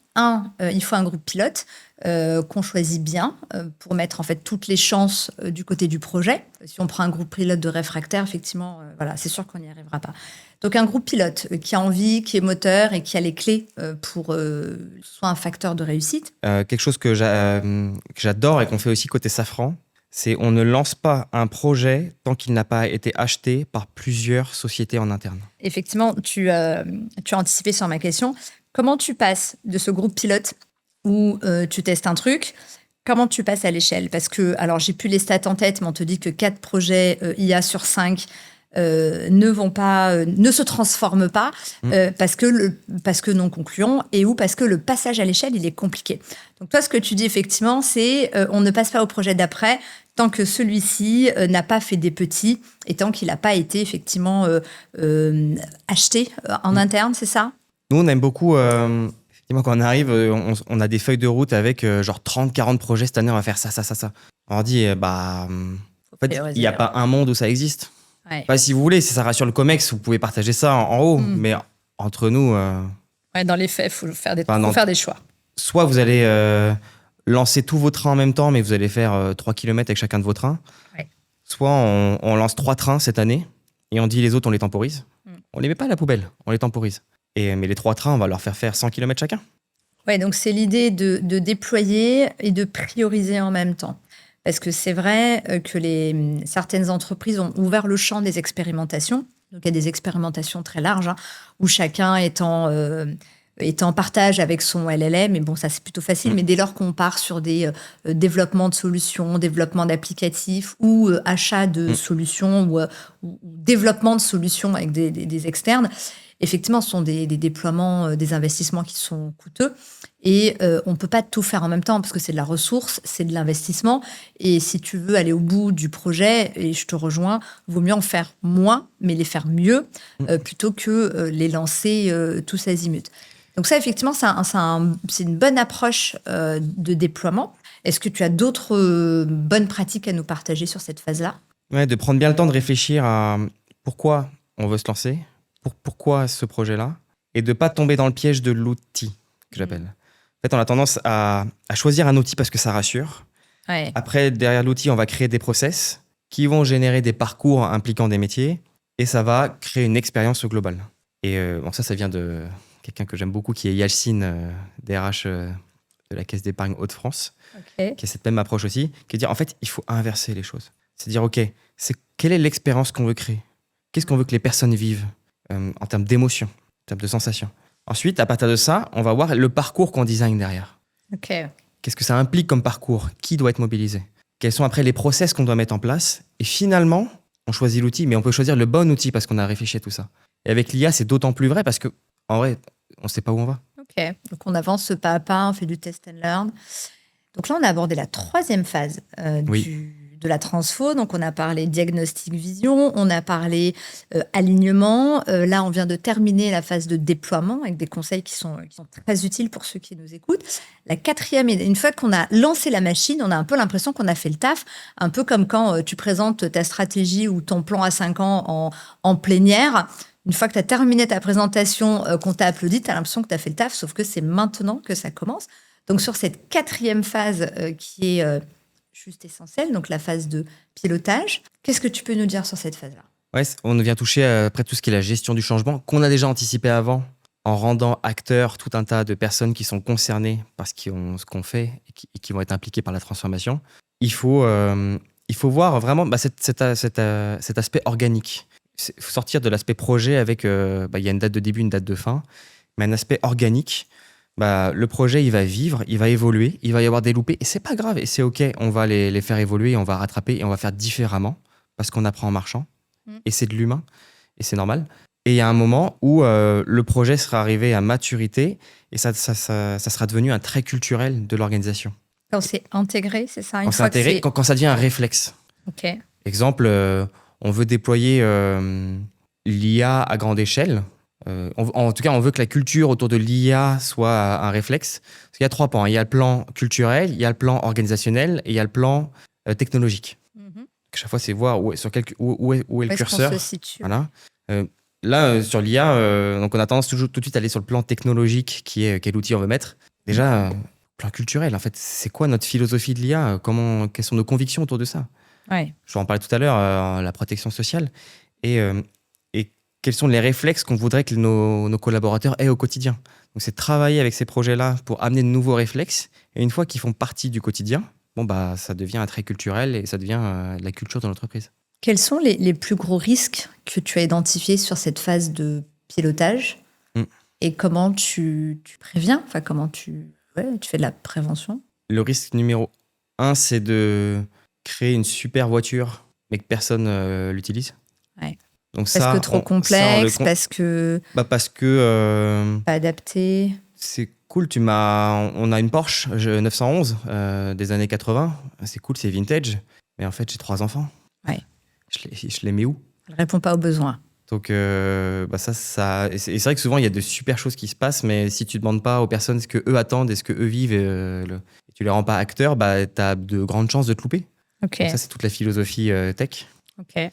il faut un groupe pilote qu'on choisit bien pour mettre en fait toutes les chances du côté du projet. Si on prend un groupe pilote de réfractaires, effectivement, voilà, c'est sûr qu'on n'y arrivera pas. Donc un groupe pilote qui a envie, qui est moteur et qui a les clés pour soit un facteur de réussite. Quelque chose que j'adore et qu'on fait aussi côté Safran, c'est on ne lance pas un projet tant qu'il n'a pas été acheté par plusieurs sociétés en interne. Effectivement, tu as anticipé sur ma question. Comment tu passes de ce groupe pilote où tu testes un truc, comment tu passes à l'échelle? Parce que, alors j'ai plus les stats en tête, mais on te dit que 4 projets IA sur 5 ne se transforment pas parce que non concluants ou parce que le passage à l'échelle, il est compliqué. Donc toi, ce que tu dis effectivement, c'est on ne passe pas au projet d'après tant que celui-ci n'a pas fait des petits et tant qu'il n'a pas été effectivement acheté en interne, c'est ça? Nous, on aime beaucoup... effectivement, quand on arrive, on a des feuilles de route avec genre 30-40 projets cette année, on va faire ça. On leur dit, en fait, il n'y a pas un monde où ça existe. Ouais. Bah, si vous voulez, si ça rassure le COMEX, vous pouvez partager ça en haut, mais entre nous... Ouais, dans les faits, il faut faire des choix. Soit vous allez lancer tous vos trains en même temps, mais vous allez faire 3 km avec chacun de vos trains. Ouais. Soit on lance 3 trains cette année, et on dit les autres, on les temporise. On les met pas à la poubelle, on les temporise. Mais les 3 trains, on va leur faire 100 km chacun. Ouais, donc c'est l'idée de déployer et de prioriser en même temps. Parce que c'est vrai que certaines entreprises ont ouvert le champ des expérimentations. Donc il y a des expérimentations très larges, hein, où chacun est en partage avec son LLM. Mais bon, ça c'est plutôt facile. Mais dès lors qu'on part sur des développements de solutions, développement d'applicatifs ou achat de solutions ou développement de solutions avec des externes, effectivement, ce sont des déploiements, des investissements qui sont coûteux. Et on ne peut pas tout faire en même temps parce que c'est de la ressource, c'est de l'investissement. Et si tu veux aller au bout du projet, et je te rejoins, vaut mieux en faire moins, mais les faire mieux, plutôt que les lancer tous azimuts. Donc ça, effectivement, c'est une bonne approche de déploiement. Est-ce que tu as d'autres bonnes pratiques à nous partager sur cette phase-là? Ouais, de prendre bien le temps de réfléchir à pourquoi on veut se lancer, pourquoi ce projet-là, et de ne pas tomber dans le piège de l'outil, que j'appelle. En fait, on a tendance à choisir un outil parce que ça rassure. Ouais. Après, derrière l'outil, on va créer des process qui vont générer des parcours impliquant des métiers, et ça va créer une expérience au global. Et bon, ça vient de quelqu'un que j'aime beaucoup, qui est Yalcine, DRH de la Caisse d'épargne Hauts-de-France, Okay. qui a cette même approche aussi, qui est de dire, en fait, il faut inverser les choses. C'est dire, OK, quelle est l'expérience qu'on veut créer? Qu'est-ce qu'on veut que les personnes vivent en termes d'émotion, en termes de sensations? Ensuite, à partir de ça, on va voir le parcours qu'on design derrière. Ok. Qu'est-ce que ça implique comme parcours? Qui doit être mobilisé? Quels sont après les process qu'on doit mettre en place? Et finalement, on choisit l'outil, mais on peut choisir le bon outil parce qu'on a réfléchi à tout ça. Et avec l'IA, c'est d'autant plus vrai parce que, en vrai, on ne sait pas où on va. Ok. Donc on avance pas à pas, on fait du test and learn. Donc là, on a abordé la troisième phase de la transfo. Donc on a parlé diagnostic vision, on a parlé alignement. Là, on vient de terminer la phase de déploiement avec des conseils qui sont très utiles pour ceux qui nous écoutent. La quatrième, une fois qu'on a lancé la machine, on a un peu l'impression qu'on a fait le taf, un peu comme quand tu présentes ta stratégie ou ton plan à 5 ans en plénière. Une fois que tu as terminé ta présentation, qu'on t'a applaudi, tu as l'impression que tu as fait le taf, sauf que c'est maintenant que ça commence. Donc sur cette quatrième phase qui est juste essentielle, donc la phase de pilotage, qu'est-ce que tu peux nous dire sur cette phase-là? Ouais, on vient toucher après tout ce qui est la gestion du changement, qu'on a déjà anticipé avant, en rendant acteurs tout un tas de personnes qui sont concernées par ce qu'on fait et qui vont être impliquées par la transformation. Il faut voir vraiment cet aspect organique. Il faut sortir de l'aspect projet avec, il y a une date de début, une date de fin, mais un aspect organique. Le projet, il va vivre, il va évoluer, il va y avoir des loupés, et c'est pas grave, et c'est OK, on va les faire évoluer, on va rattraper, et on va faire différemment, parce qu'on apprend en marchant, et c'est de l'humain, et c'est normal. Et il y a un moment où le projet sera arrivé à maturité, et ça sera devenu un trait culturel de l'organisation. Quand c'est intégré, c'est ça? Quand c'est intégré, quand ça devient un réflexe. Ok. Exemple, on veut déployer l'IA à grande échelle. En tout cas, on veut que la culture autour de l'IA soit un réflexe. Parce qu'il y a 3 pans. Il y a le plan culturel, il y a le plan organisationnel et il y a le plan technologique. Chaque fois, c'est voir où est le curseur. Qu'on se situe. Voilà. Là, sur l'IA, donc on a tendance toujours tout de suite à aller sur le plan technologique, qui est quel outil on veut mettre. Déjà, plan culturel, en fait, c'est quoi notre philosophie de l'IA? Quelles sont nos convictions autour de ça? Ouais. Je vais en parler tout à l'heure, la protection sociale. Et quels sont les réflexes qu'on voudrait que nos collaborateurs aient au quotidien. Donc, c'est travailler avec ces projets-là pour amener de nouveaux réflexes. Et une fois qu'ils font partie du quotidien, ça devient un trait culturel et ça devient la culture de l'entreprise. Quels sont les plus gros risques que tu as identifiés sur cette phase de pilotage et comment tu préviens? Enfin, comment tu fais de la prévention? Le risque numéro 1, c'est de créer une super voiture, mais que personne l'utilise. Ouais. Donc parce que trop complexe, parce que pas adapté. C'est cool, on a une Porsche 911 des années 80. C'est cool, c'est vintage. Mais en fait, j'ai 3 enfants. Ouais. Je les mets où? Elle répond pas aux besoins. Donc, et c'est vrai que souvent, il y a de super choses qui se passent, mais si tu ne demandes pas aux personnes ce qu'eux attendent et ce qu'eux vivent, et tu les rends pas acteurs, tu as de grandes chances de te louper. Okay. Donc ça, c'est toute la philosophie tech. Ok.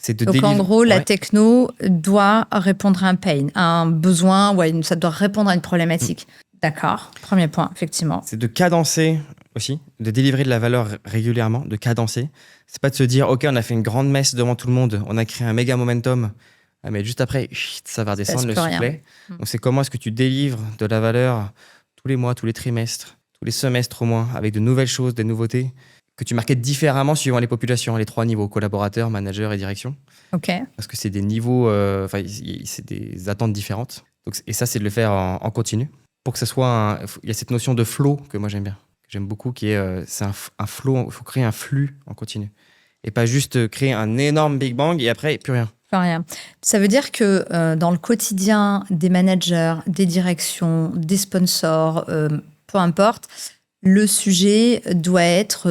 Donc en gros, la techno doit répondre à un pain, à un besoin, ça doit répondre à une problématique. D'accord, premier point, effectivement. C'est de cadencer aussi, de délivrer de la valeur régulièrement, de cadencer. C'est pas de se dire, OK, on a fait une grande messe devant tout le monde, on a créé un méga momentum, mais juste après, ça va redescendre le soufflet. Donc c'est comment est-ce que tu délivres de la valeur tous les mois, tous les trimestres, tous les semestres au moins, avec de nouvelles choses, des nouveautés, que tu marketes différemment suivant les populations, les 3 niveaux, collaborateurs, managers et direction. Ok. Parce que c'est des niveaux, c'est des attentes différentes. Donc, et ça, c'est de le faire en continu. Pour que ça soit il y a cette notion de flow que moi j'aime bien, que j'aime beaucoup, qui est c'est un flow, il faut créer un flux en continu. Et pas juste créer un énorme Big Bang et après, plus rien. Plus rien. Ça veut dire que dans le quotidien des managers, des directions, des sponsors, peu importe, le sujet doit être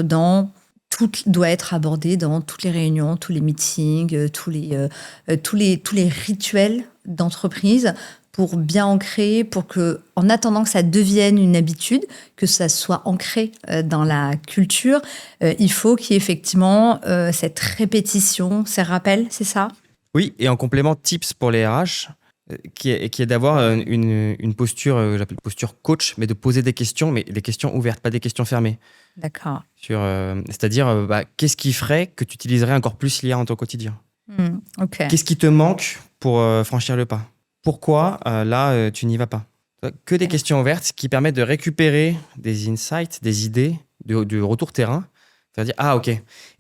abordé dans toutes les réunions, tous les meetings, tous les rituels d'entreprise pour bien ancrer, pour que, en attendant que ça devienne une habitude, que ça soit ancré dans la culture, il faut qu'il y ait effectivement cette répétition, ces rappels, c'est ça ? Oui, et en complément, tips pour les RH, qui est d'avoir une posture, j'appelle posture coach, mais de poser des questions, mais des questions ouvertes, pas des questions fermées. D'accord. C'est-à-dire, qu'est-ce qui ferait que tu utiliserais encore plus l'IA dans ton quotidien ? Ok. Qu'est-ce qui te manque pour franchir le pas ? Pourquoi là, tu n'y vas pas ? Que des questions ouvertes qui permettent de récupérer des insights, des idées, du retour terrain. C'est-à-dire, ah ok.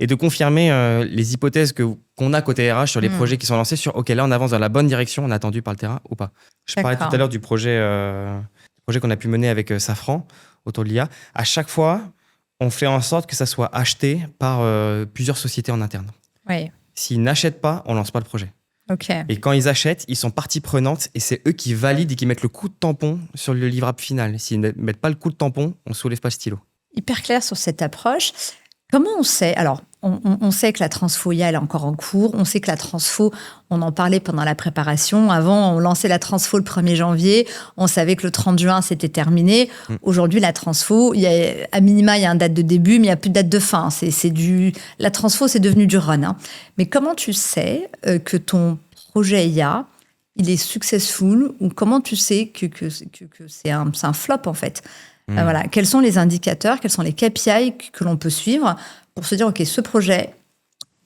Et de confirmer les hypothèses qu'on a côté RH sur les projets qui sont lancés sur, ok, là on avance dans la bonne direction, on est attendu par le terrain ou pas. Je parlais tout à l'heure du projet qu'on a pu mener avec Safran autour de l'IA. À chaque fois, on fait en sorte que ça soit acheté par plusieurs sociétés en interne. Oui. S'ils n'achètent pas, on lance pas le projet. Ok. Et quand ils achètent, ils sont partie prenante et c'est eux qui valident et qui mettent le coup de tampon sur le livrable final. S'ils ne mettent pas le coup de tampon, on ne soulève pas le stylo. Hyper clair sur cette approche. Comment on sait ? Alors, on sait que la transfo IA, elle est encore en cours. On sait que la transfo, on en parlait pendant la préparation. Avant, on lançait la transfo le 1er janvier. On savait que le 30 juin, c'était terminé. Aujourd'hui, la transfo, à minima, il y a une date de début, mais il n'y a plus de date de fin. La transfo, c'est devenu du run. Hein. Mais comment tu sais que ton projet IA, il est successful, ou comment tu sais que c'est un flop, en fait ? Voilà. Quels sont les indicateurs, quels sont les KPI que l'on peut suivre pour se dire, OK, ce projet,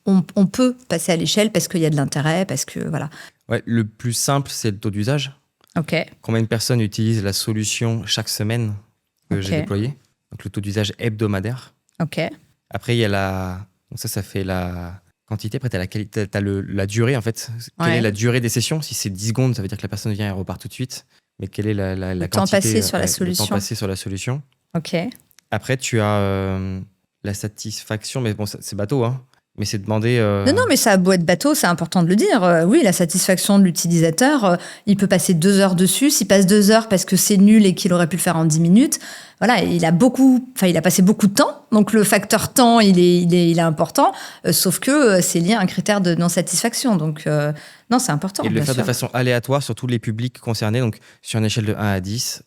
on peut passer à l'échelle parce qu'il y a de l'intérêt, parce que voilà. Ouais, le plus simple, c'est le taux d'usage. OK. Combien de personnes utilisent la solution chaque semaine que j'ai déployée ? Donc le taux d'usage hebdomadaire. OK. Après, il y a donc ça fait la quantité. Après, tu as la qualité, tu as la durée, en fait. Quelle est la durée des sessions ? Si c'est 10 secondes, ça veut dire que la personne vient et repart tout de suite. Mais quelle est la le quantité, temps passé sur la solution. Le temps passé sur la solution. OK. Après, tu as la satisfaction, mais bon, c'est bateau, hein. Mais c'est demander... Non, mais ça a beau être bateau, c'est important de le dire. Oui, la satisfaction de l'utilisateur, il peut passer 2 heures dessus. S'il passe 2 heures parce que c'est nul et qu'il aurait pu le faire en 10 minutes, voilà, il a passé beaucoup de temps. Donc, le facteur temps, il est important. Sauf que c'est lié à un critère de non-satisfaction. Donc, non, c'est important. Et de le faire sûr. de façon aléatoire sur tous les publics concernés. Donc, sur une échelle de 1 à 10,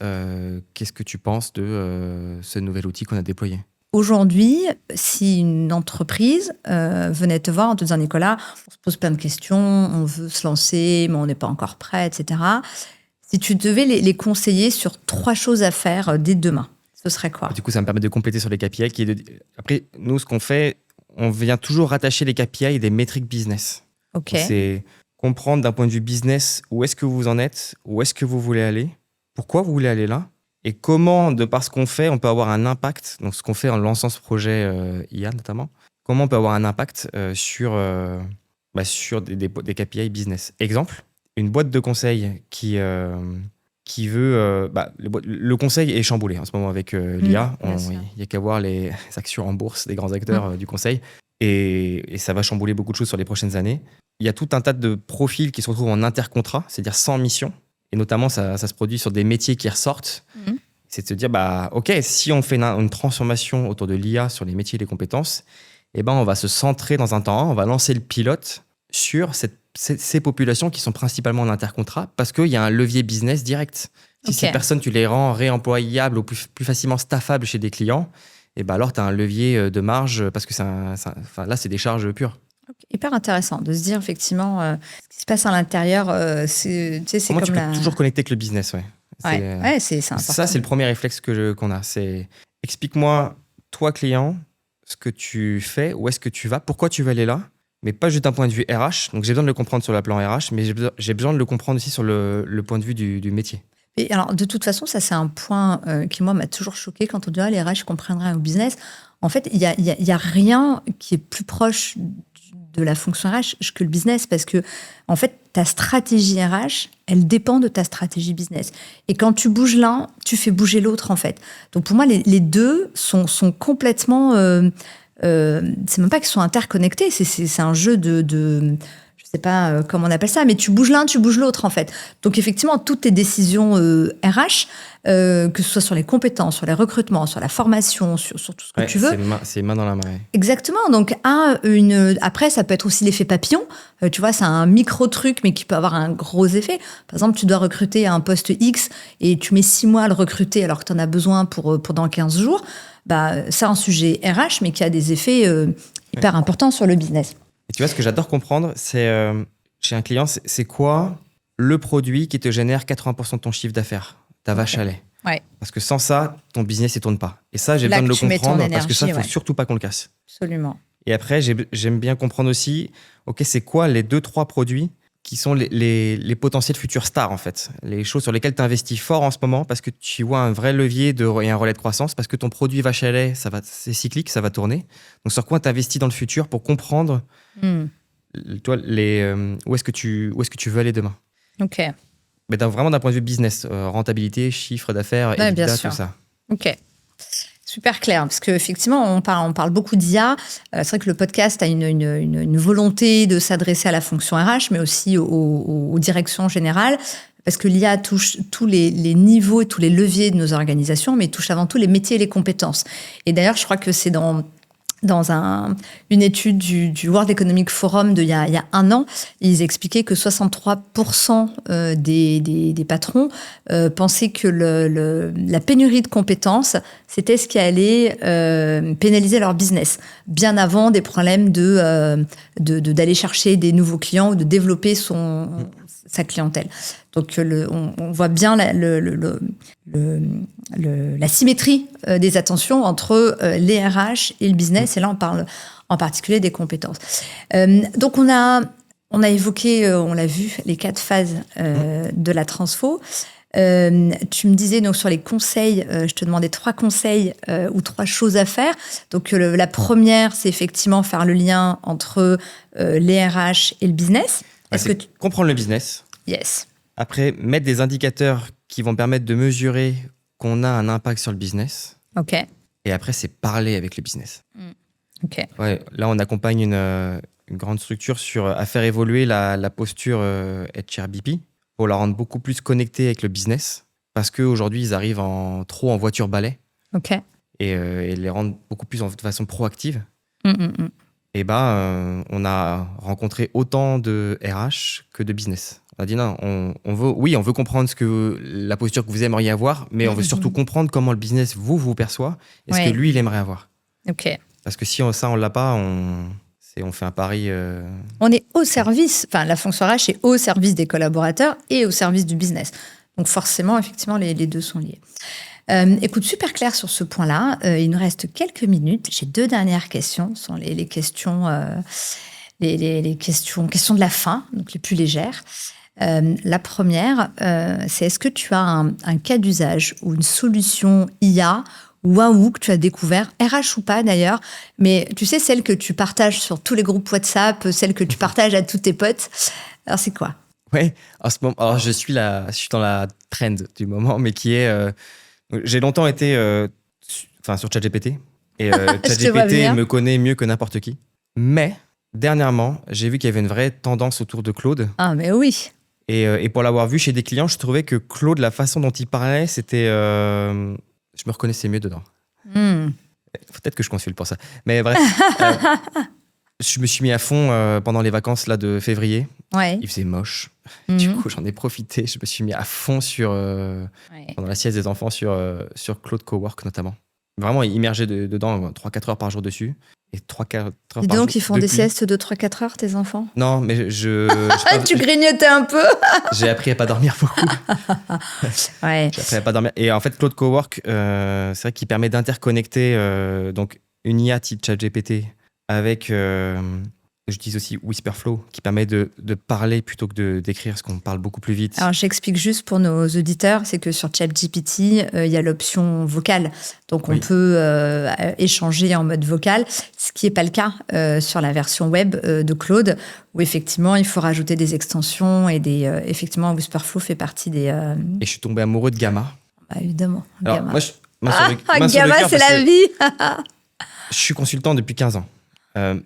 qu'est-ce que tu penses de ce nouvel outil qu'on a déployé ? Aujourd'hui, si une entreprise venait te voir en te disant « Nicolas, on se pose plein de questions, on veut se lancer, mais on n'est pas encore prêt, etc. » Si tu devais les conseiller sur 3 choses à faire dès demain, ce serait quoi ? Du coup, ça me permet de compléter sur les KPI. Après, nous, ce qu'on fait, on vient toujours rattacher les KPI et des métriques business. Ok. Donc, c'est comprendre d'un point de vue business où est-ce que vous en êtes, où est-ce que vous voulez aller, pourquoi vous voulez aller là, et comment, de par ce qu'on fait, on peut avoir un impact, donc ce qu'on fait en lançant ce projet IA notamment, comment on peut avoir un impact sur des KPI business. Exemple, une boîte de conseil qui veut... le conseil est chamboulé en ce moment avec l'IA. Il n'y a qu'à voir les actions en bourse des grands acteurs du conseil. Et ça va chambouler beaucoup de choses sur les prochaines années. Il y a tout un tas de profils qui se retrouvent en intercontrat, c'est-à-dire sans mission. Et notamment, ça se produit sur des métiers qui ressortent. C'est de se dire, OK, si on fait une transformation autour de l'IA sur les métiers et les compétences, on va se centrer dans un temps, on va lancer le pilote sur ces populations qui sont principalement en intercontrat parce qu'il y a un levier business direct. Si ces personnes, tu les rends réemployables ou plus facilement staffables chez des clients, alors tu as un levier de marge parce que là, c'est des charges pures. Hyper intéressant de se dire effectivement ce qui se passe à l'intérieur, c'est comment comme tu peux toujours connecter avec le business, c'est important. Ça, c'est le premier réflexe qu'on a. C'est explique-moi, toi, client, ce que tu fais, où est-ce que tu vas, pourquoi tu veux aller là, mais pas juste d'un point de vue RH. Donc, j'ai besoin de le comprendre sur le plan RH, mais j'ai besoin de le comprendre aussi sur le point de vue du métier. Et alors, de toute façon, ça, c'est un point qui, moi, m'a toujours choqué quand on dit les RH comprennent rien au business. En fait, il y a rien qui est plus proche de la fonction RH que le business, parce que, en fait, ta stratégie RH, elle dépend de ta stratégie business. Et quand tu bouges l'un, tu fais bouger l'autre, en fait. Donc, pour moi, les deux sont complètement... c'est même pas qu'ils sont interconnectés, c'est un jeu de je sais pas comment on appelle ça, mais tu bouges l'un, tu bouges l'autre, en fait. Donc, effectivement, toutes tes décisions RH, que ce soit sur les compétences, sur les recrutements, sur la formation, sur tout ce que tu veux. C'est main dans la main. Ouais. Exactement. Donc, après, ça peut être aussi l'effet papillon. Tu vois, c'est un micro-truc, mais qui peut avoir un gros effet. Par exemple, tu dois recruter à un poste X et tu mets 6 mois à le recruter alors que tu en as besoin pour dans 15 jours. C'est un sujet RH, mais qui a des effets hyper importants sur le business. Et tu vois, ce que j'adore comprendre, c'est chez un client, c'est quoi le produit qui te génère 80% de ton chiffre d'affaires, ta vache à lait. Ouais. Parce que sans ça, ton business ne tourne pas. Et ça, j'ai besoin de le comprendre parce que ça, il ne faut surtout pas qu'on le casse. Absolument. Et après, j'aime bien comprendre aussi, c'est quoi les 2-3 produits qui sont les potentiels futurs stars, en fait. Les choses sur lesquelles tu investis fort en ce moment parce que tu vois un vrai levier et un relais de croissance, parce que ton produit vache à lait, c'est cyclique, ça va tourner. Donc, sur quoi tu investis dans le futur pour comprendre toi, où est-ce que tu veux aller demain. OK. Mais vraiment d'un point de vue business, rentabilité, chiffre d'affaires, EBITDA, tout ça. OK. Super clair, parce qu'effectivement, on parle beaucoup d'IA. C'est vrai que le podcast a une volonté de s'adresser à la fonction RH, mais aussi aux directions générales, parce que l'IA touche tous les niveaux et tous les leviers de nos organisations, mais touche avant tout les métiers et les compétences. Et d'ailleurs, je crois que c'est dans une étude du World Economic Forum d'il y a un an, ils expliquaient que 63% des patrons pensaient que la pénurie de compétences, c'était ce qui allait pénaliser leur business, bien avant des problèmes d'aller chercher des nouveaux clients ou de développer sa clientèle. Donc, on voit bien la symétrie des attentions entre les RH et le business. Et là, on parle en particulier des compétences. Donc, on a évoqué, on l'a vu, les 4 phases de la transfo. Tu me disais donc sur les conseils, je te demandais 3 conseils ou 3 choses à faire. Donc, la première, c'est effectivement faire le lien entre les RH et le business. Comprendre le business. Yes. Après, mettre des indicateurs qui vont permettre de mesurer qu'on a un impact sur le business. OK. Et après, c'est parler avec le business. OK. Ouais, là, on accompagne une grande structure à faire évoluer la posture HRBP pour la rendre beaucoup plus connectée avec le business. Parce qu'aujourd'hui, ils arrivent trop en voiture balai. OK. Et les rendre beaucoup plus de façon proactive. Et on a rencontré autant de RH que de business. On a dit non, on veut comprendre la posture que vous aimeriez avoir, mais on veut surtout comprendre comment le business vous perçoit et ce que lui, il aimerait avoir. OK. Parce que si on l'a pas, on fait un pari. On est au service, la fonction RH est au service des collaborateurs et au service du business. Donc forcément, effectivement, les deux sont liés. Écoute, super clair sur ce point-là. Il nous reste quelques minutes. J'ai 2 dernières questions. Ce sont les questions, les questions de la fin, donc les plus légères. La première, c'est est-ce que tu as un cas d'usage ou une solution IA waouh que tu as découvert, RH ou pas d'ailleurs, mais tu sais, celle que tu partages sur tous les groupes WhatsApp, celle que tu partages à tous tes potes. Alors, c'est quoi? Ouais, en ce moment, alors je suis dans la trend du moment, mais qui est... j'ai longtemps été sur ChatGPT, et ChatGPT me connaît mieux que n'importe qui. Mais, dernièrement, j'ai vu qu'il y avait une vraie tendance autour de Claude. Ah, mais oui. Et pour l'avoir vu chez des clients, je trouvais que Claude, la façon dont il parlait, c'était... je me reconnaissais mieux dedans. Peut-être que je consulte pour ça. Mais bref, je me suis mis à fond pendant les vacances là, de février. Ouais. Il faisait moche. Du coup, j'en ai profité. Je me suis mis à fond pendant la sieste des enfants sur Claude Cowork notamment. Vraiment immergé dedans 3-4 heures par jour dessus. Et 3-4 heures par jour. Donc, ils font des siestes de 3-4 heures, tes enfants? Non, mais tu grignotais un peu. J'ai appris à pas dormir beaucoup. Ouais. J'ai appris à pas dormir. Et en fait, Claude Cowork, c'est vrai qu'il permet d'interconnecter donc une IA type ChatGPT avec J'utilise aussi Whisperflow qui permet de parler plutôt que d'écrire, parce qu'on parle beaucoup plus vite. Alors, j'explique juste pour nos auditeurs, c'est que sur ChatGPT, il y a l'option vocale. Donc, on peut échanger en mode vocal, ce qui n'est pas le cas sur la version web de Claude, où effectivement, il faut rajouter des extensions et effectivement, Whisperflow fait partie des... Et je suis tombé amoureux de Gamma. Bah, évidemment. Alors, Gamma. moi, main sur le Gamma, cœur, c'est parce la que vie. je suis consultant depuis 15 ans.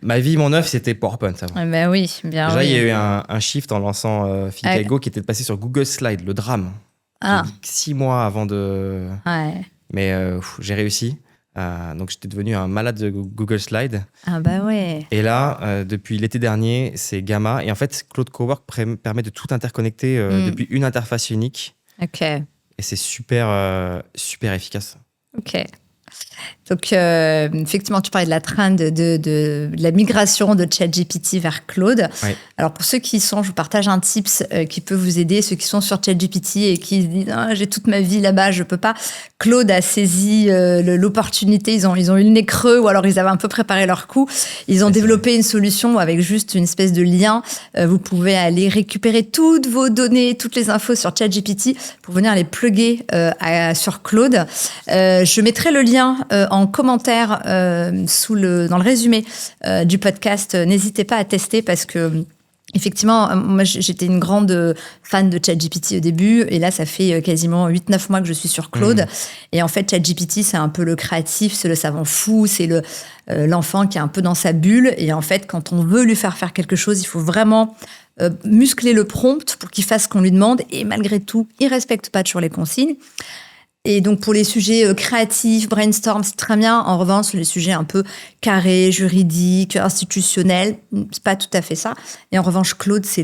Ma vie, mon œuvre, c'était PowerPoint avant. Ben oui, bien Déjà, oui. il y a eu un shift en lançant Thinkific qui était passé sur Google Slide, le drame. Ah. J'ai mis 6 mois avant de... Ouais. Mais j'ai réussi. Donc, j'étais devenu un malade de Google Slide. Ah bah ouais. Et là, depuis l'été dernier, c'est Gamma. Et en fait, Claude Cowork permet de tout interconnecter depuis une interface unique. Ok. Et c'est super, super efficace. Ok. Donc, effectivement, tu parlais de la trend de la migration de ChatGPT vers Claude. Oui. Alors, pour ceux qui sont, je vous partage un tips qui peut vous aider, ceux qui sont sur ChatGPT et qui se disent ah, j'ai toute ma vie là-bas, je peux pas. Claude a saisi l'opportunité, ils ont eu le nez creux ou alors ils avaient un peu préparé leur coup. Ils ont développé une solution avec juste une espèce de lien. Vous pouvez aller récupérer toutes vos données, toutes les infos sur ChatGPT pour venir les plugger sur Claude. Je mettrai le lien en commentaire dans le résumé du podcast. N'hésitez pas à tester parce que effectivement, moi j'étais une grande fan de ChatGPT au début et là ça fait quasiment 8-9 mois que je suis sur Claude. Et en fait ChatGPT c'est un peu le créatif, c'est le savant fou, c'est l'enfant qui est un peu dans sa bulle. Et en fait quand on veut lui faire quelque chose, il faut vraiment muscler le prompt pour qu'il fasse ce qu'on lui demande et malgré tout, il respecte pas toujours les consignes. Et donc, pour les sujets créatifs, brainstorm, c'est très bien. En revanche, les sujets un peu carrés, juridiques, institutionnels, c'est pas tout à fait ça. Et en revanche, Claude, c'est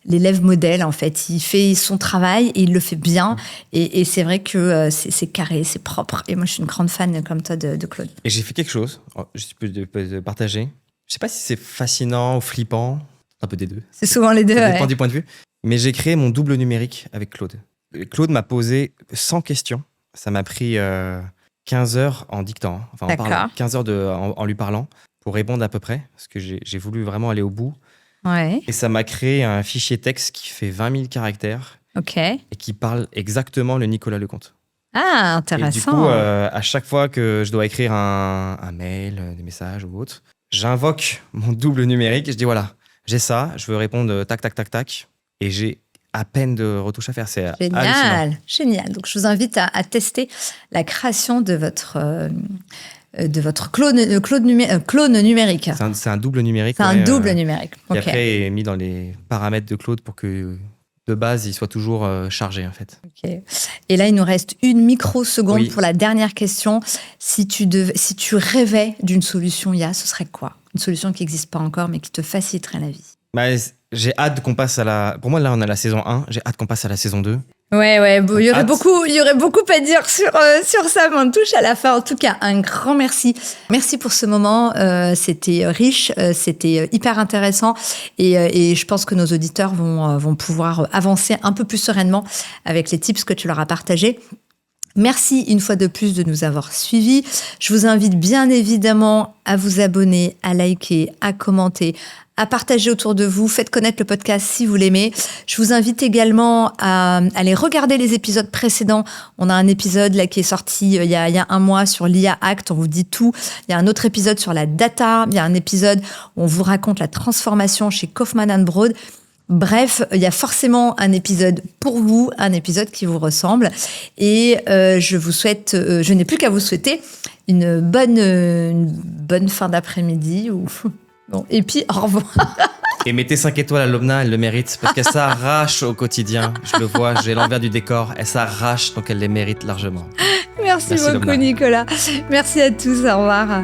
l'élève modèle, en fait. Il fait son travail et il le fait bien. Et c'est vrai que c'est carré, c'est propre. Et moi, je suis une grande fan, comme toi, de Claude. Et j'ai fait quelque chose, je peux de partager. Je sais pas si c'est fascinant ou flippant, un peu des deux. C'est souvent les deux, Ça dépend du point de vue. Mais j'ai créé mon double numérique avec Claude. Claude m'a posé 100 questions. Ça m'a pris 15 heures en dictant, enfin en parlant, 15 heures en lui parlant pour répondre à peu près, parce que j'ai voulu vraiment aller au bout. Ouais. Et ça m'a créé un fichier texte qui fait 20 000 caractères et qui parle exactement le Nicolas Lecomte. Ah, intéressant. Et du coup, à chaque fois que je dois écrire un mail, des messages ou autre, j'invoque mon double numérique et je dis voilà, j'ai ça, je veux répondre tac, tac, tac, tac. Et j'ai à peine de retouches à faire. C'est hallucinant. Génial. Donc, je vous invite à tester la création de votre clone numérique. C'est un double numérique. C'est un double numérique. Et après, il est mis dans les paramètres de Claude pour que, de base, il soit toujours chargé, en fait. Okay. Et là, il nous reste une microseconde pour la dernière question. Si tu rêvais d'une solution IA, ce serait quoi? Une solution qui n'existe pas encore, mais qui te faciliterait la vie. J'ai hâte qu'on passe Pour moi, là, on a la saison 1. J'ai hâte qu'on passe à la saison 2. Ouais. Il y aurait beaucoup à dire sur ça, mais on touche à la fin. En tout cas, un grand merci. Merci pour ce moment. C'était riche, c'était hyper intéressant. Et je pense que nos auditeurs vont pouvoir avancer un peu plus sereinement avec les tips que tu leur as partagés. Merci une fois de plus de nous avoir suivis. Je vous invite bien évidemment à vous abonner, à liker, à commenter, à partager autour de vous. Faites connaître le podcast si vous l'aimez. Je vous invite également à aller regarder les épisodes précédents. On a un épisode là qui est sorti il y a un mois sur l'IA Act. On vous dit tout. Il y a un autre épisode sur la data. Il y a un épisode où on vous raconte la transformation chez Kaufman & Broad. Bref, il y a forcément un épisode pour vous, un épisode qui vous ressemble. Et je n'ai plus qu'à vous souhaiter une bonne fin d'après-midi. Bon, et puis, au revoir. Et mettez 5 étoiles à Lobna, elle le mérite, parce qu'elle s'arrache au quotidien. Je le vois, j'ai l'envers du décor. Elle s'arrache, donc elle les mérite largement. Merci beaucoup, Lobna. Nicolas. Merci à tous, au revoir.